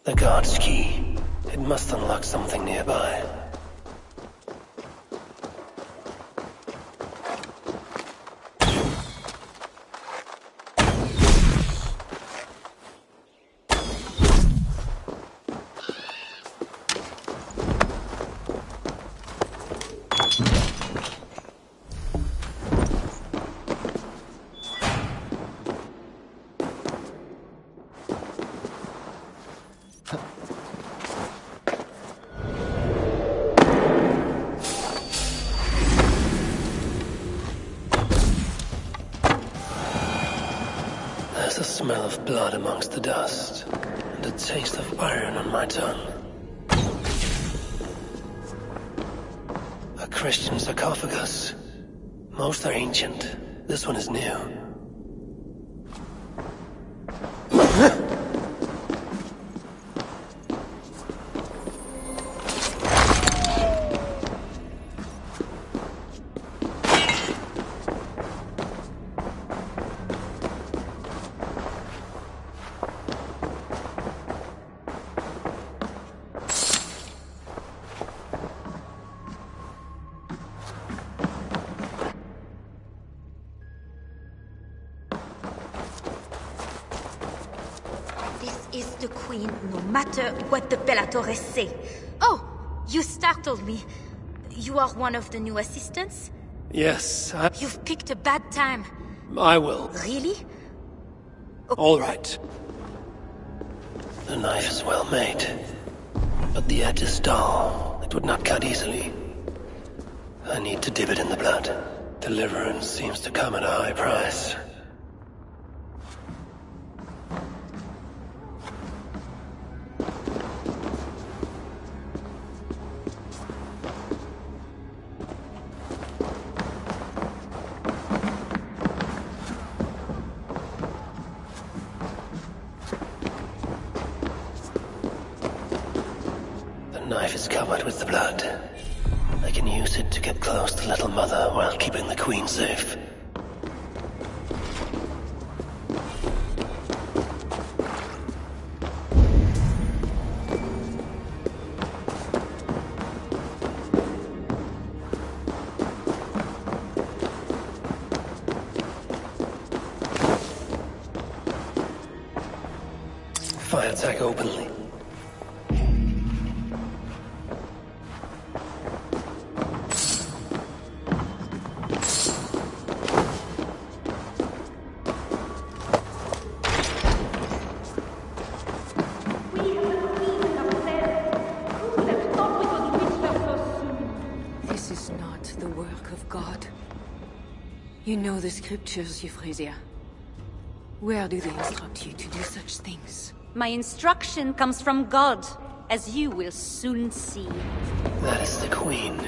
The guard's key. It must unlock something nearby. There's a smell of blood amongst the dust, and a taste of iron on my tongue. A Christian sarcophagus. Most are ancient. This one is new. Is the Queen, no matter what the Bellatores say. Oh, you startled me. You are one of the new assistants? Yes, You've picked a bad time. I will. Really? All right. The knife is well made, but the edge is dull. It would not cut easily. I need to dip it in the blood. Deliverance seems to come at a high price. The knife is covered with the blood. I can use it to get close to Little Mother while keeping the Queen safe. Fire attack openly. not the work of God. You know the scriptures, Euphrasia. Where do they instruct you to do such things? My instruction comes from God, as you will soon see. That is the Queen,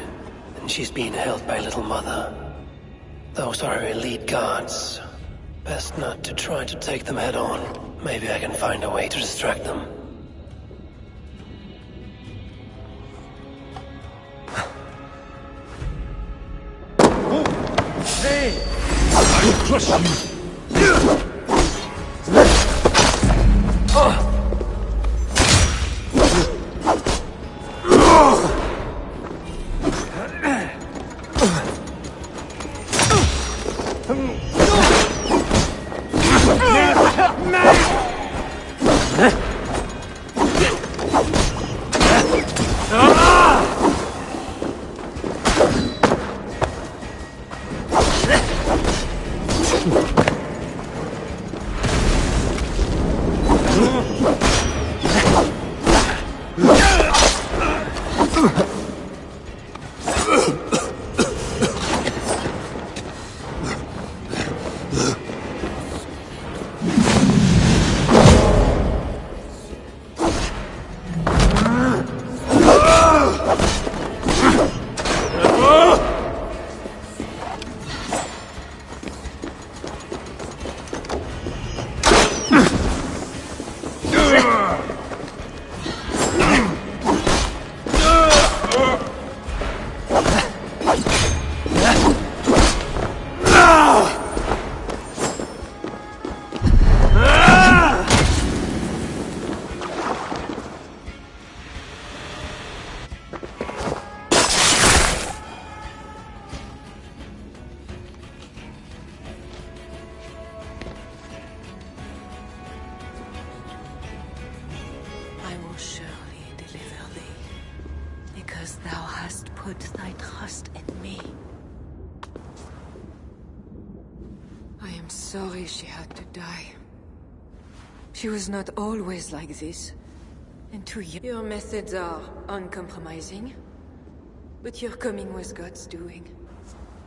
and she's being held by Little Mother. Those are her elite guards. Best not to try to take them head on. Maybe I can find a way to distract them. Hey! I'll crush you! Put thy trust in me. I am sorry she had to die. She was not always like this. And to you, your methods are uncompromising. But your coming was God's doing.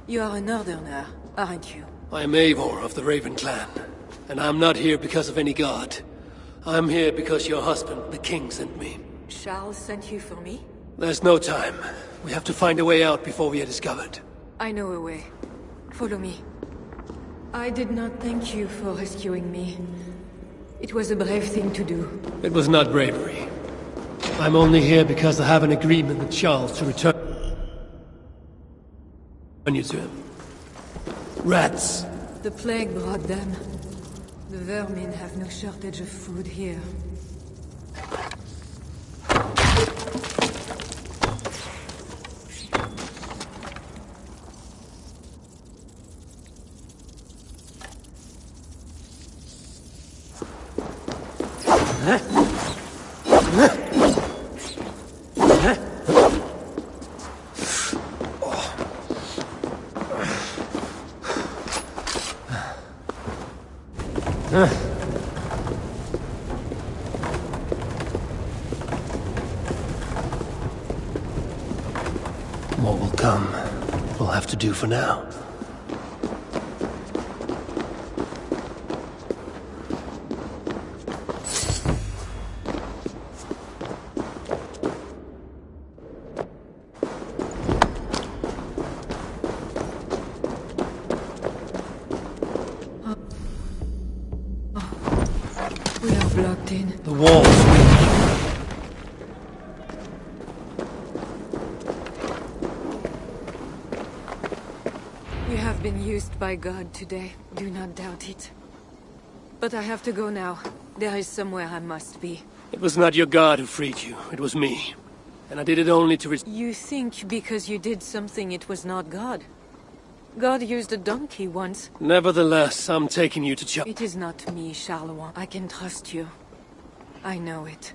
You are a northerner, aren't you? I am Eivor of the Raven clan. And I'm not here because of any god. I'm here because your husband, the king, sent me. Charles sent you for me? There's no time. We have to find a way out before we are discovered. I know a way. Follow me. I did not thank you for rescuing me. It was a brave thing to do. It was not bravery. I'm only here because I have an agreement with Charles to return you to him. Rats. The plague brought them. The vermin have no shortage of food here. More will come. We'll have to do for now. We are blocked in. The walls weak. You have been used by God today. Do not doubt it. But I have to go now. There is somewhere I must be. It was not your god who freed you. It was me. And I did it only to You think because you did something it was not God? God used a donkey once. Nevertheless, I'm taking you to Charles. It is not me, Charlemagne. I can trust you. I know it.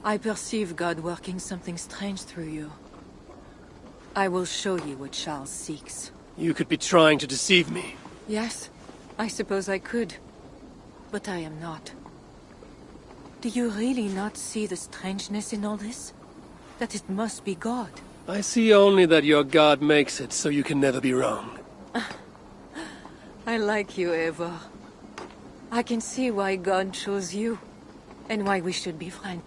I perceive God working something strange through you. I will show you what Charles seeks. You could be trying to deceive me. Yes, I suppose I could. But I am not. Do you really not see the strangeness in all this? That it must be God? I see only that your God makes it so you can never be wrong. I like you, Eivor. I can see why God chose you, and why we should be friends.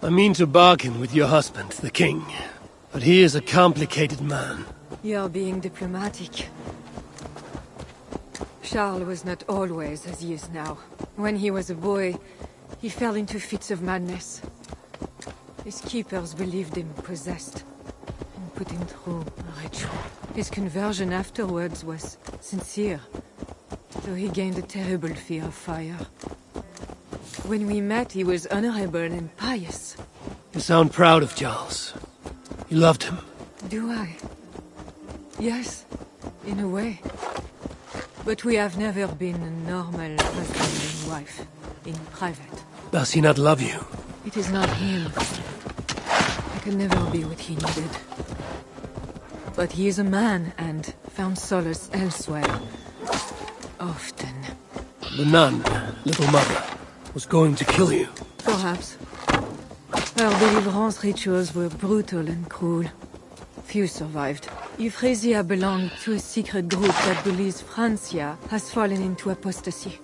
I mean to bargain with your husband, the king. But he is a complicated man. You're being diplomatic. Charles was not always as he is now. When he was a boy, he fell into fits of madness. His keepers believed him possessed, and put him through a ritual. His conversion afterwards was sincere, though he gained a terrible fear of fire. When we met, he was honorable and pious. You sound proud of Charles. You loved him. Do I? Yes, in a way. But we have never been a normal husband and wife, in private. Does he not love you? It is not him. I could never be what he needed. But he is a man, and found solace elsewhere. Often. The nun, little mother, was going to kill you. Perhaps. Our deliverance rituals were brutal and cruel. Few survived. Euphrasia belonged to a secret group that believes Francia has fallen into apostasy.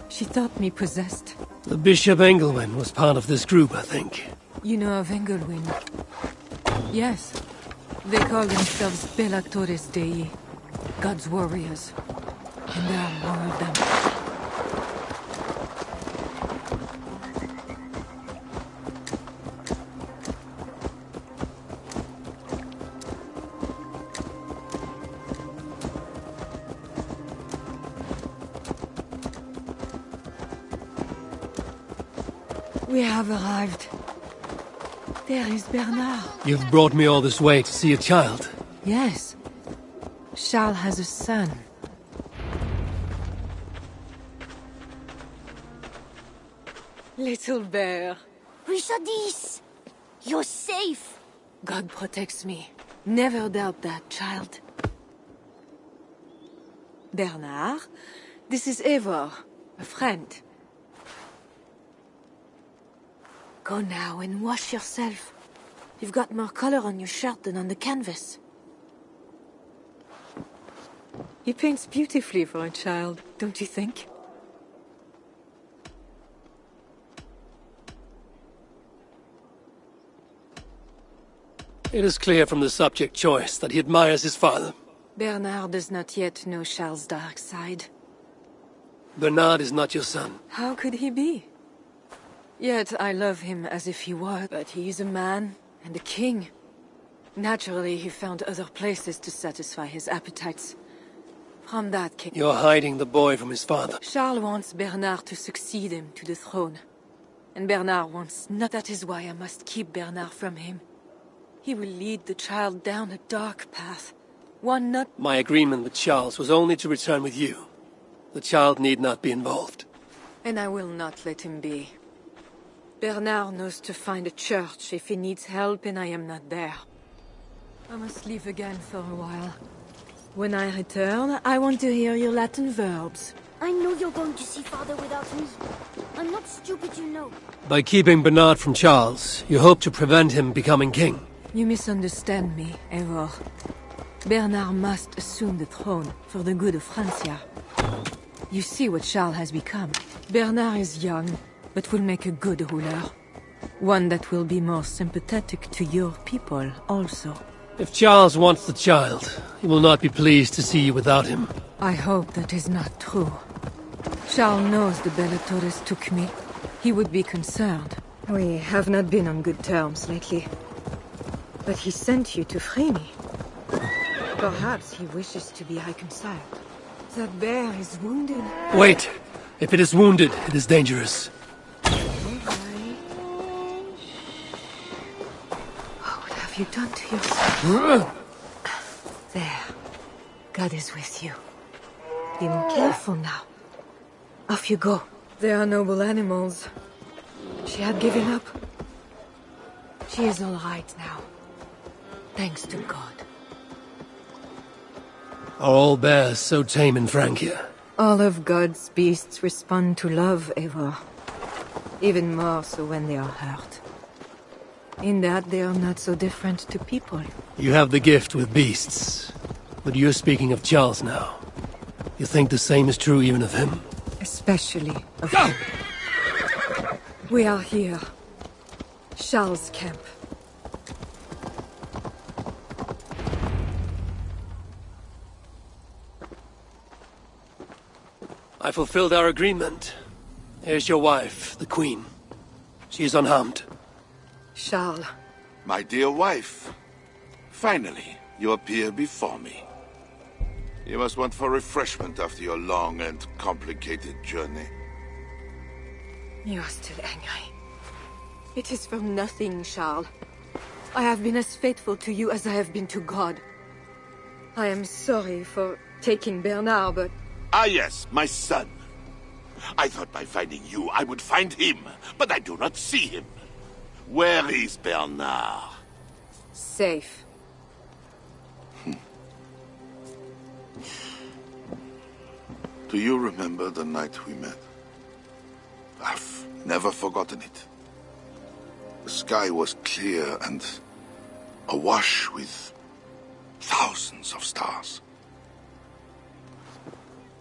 She thought me possessed. The Bishop Engelwin was part of this group, I think. You know of Engelwin? Yes. They call themselves Bellatores Dei, God's warriors. And there are more of them. We have arrived. There is Bernard. You've brought me all this way to see a child. Yes. Charles has a son. Little bear. Richardis! You're safe! God protects me. Never doubt that, child. Bernard, this is Eivor, a friend. Go now and wash yourself. You've got more color on your shirt than on the canvas. He paints beautifully for a child, don't you think? It is clear from the subject choice that he admires his father. Bernard does not yet know Charles' dark side. Bernard is not your son. How could he be? Yet I love him as if he were, but he is a man and a king. Naturally, he found other places to satisfy his appetites. From that king... You're hiding the boy from his father. Charles wants Bernard to succeed him to the throne. And Bernard wants not. That is why I must keep Bernard from him. He will lead the child down a dark path. One not... My agreement with Charles was only to return with you. The child need not be involved. And I will not let him be. Bernard knows to find a church if he needs help and I am not there. I must leave again for a while. When I return, I want to hear your Latin verbs. I know you're going to see Father without me. I'm not stupid, you know. By keeping Bernard from Charles, you hope to prevent him becoming king. You misunderstand me, Eivor. Bernard must assume the throne for the good of Francia. You see what Charles has become. Bernard is young, but will make a good ruler. One that will be more sympathetic to your people, also. If Charles wants the child, he will not be pleased to see you without him. I hope that is not true. Charles knows the Bellatores took me. He would be concerned. We have not been on good terms lately. But he sent you to free me. Perhaps he wishes to be reconciled. That bear is wounded. Wait! If it is wounded, it is dangerous. What have you done to yourself? There. God is with you. Be more careful now. Off you go. They are noble animals. She had given up. She is all right now. Thanks to God. Are all bears so tame in Francia? All of God's beasts respond to love, Eivor. Even more so when they are hurt. In that they are not so different to people. You have the gift with beasts. But you're speaking of Charles now. You think the same is true even of him? Especially of him. We are here. Charles' camp. I fulfilled our agreement. Here's your wife, the Queen. She is unharmed. Charles. My dear wife. Finally, you appear before me. You must want for refreshment after your long and complicated journey. You are still angry. It is for nothing, Charles. I have been as faithful to you as I have been to God. I am sorry for taking Bernard, but... Ah yes, my son. I thought by finding you, I would find him, but I do not see him. Where is Bernard? Safe. Do you remember the night we met? I've never forgotten it. The sky was clear and awash with thousands of stars.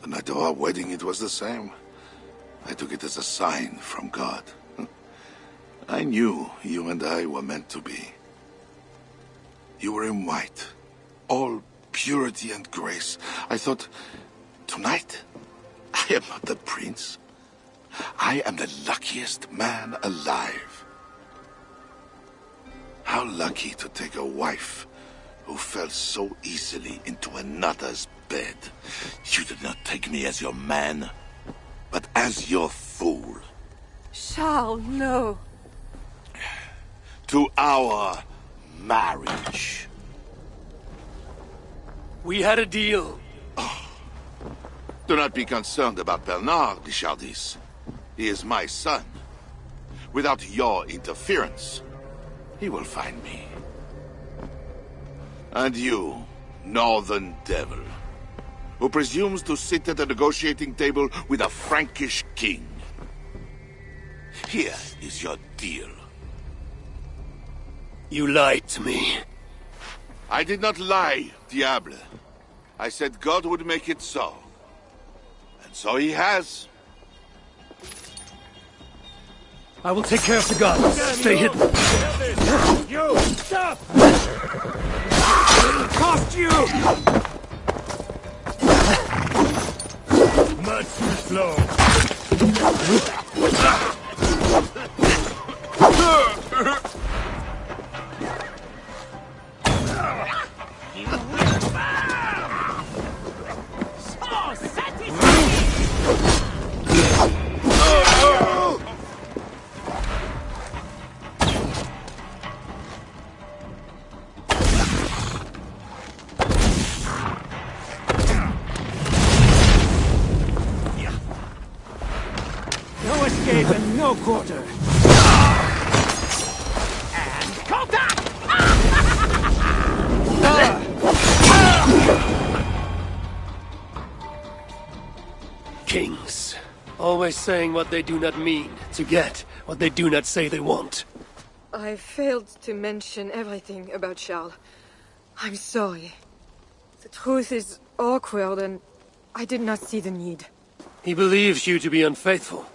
The night of our wedding, it was the same. I took it as a sign from God. I knew you and I were meant to be. You were in white, all purity and grace. I thought, tonight, I am not the prince. I am the luckiest man alive. How lucky to take a wife who fell so easily into another's bed. You did not take me as your man, but as your fool. Charles, no. To our marriage. We had a deal. Oh. Do not be concerned about Bernard, Richardis. He is my son. Without your interference, he will find me. And you, northern devil, who presumes to sit at a negotiating table with a Frankish king. Here is your deal. You lied to me. I did not lie, Diable. I said God would make it so. And so he has. I will take care of the guards. Stay hidden. You! Stop! Cost you! Much too slow. No escape and no quarter. And contact! Kings, always saying what they do not mean to get what they do not say they want. I failed to mention everything about Charles. I'm sorry. The truth is awkward and I did not see the need. He believes you to be unfaithful.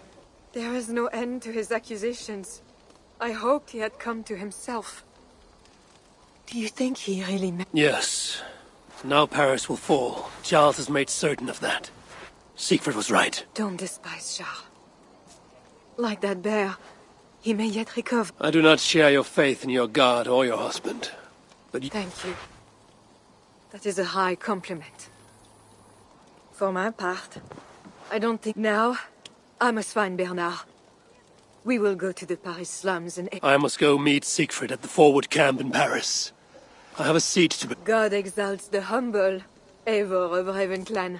There is no end to his accusations. I hoped he had come to himself. Do you think he really meant... Yes. Now Paris will fall. Charles has made certain of that. Siegfried was right. Don't despise Charles. Like that bear, he may yet recover. I do not share your faith in your God or your husband. But Thank you. That is a high compliment. For my part, I don't think now I must find Bernard. We will go to the Paris slums and... I must go meet Siegfried at the forward camp in Paris. I have a seat to... God exalts the humble, Eivor of Ravenclan.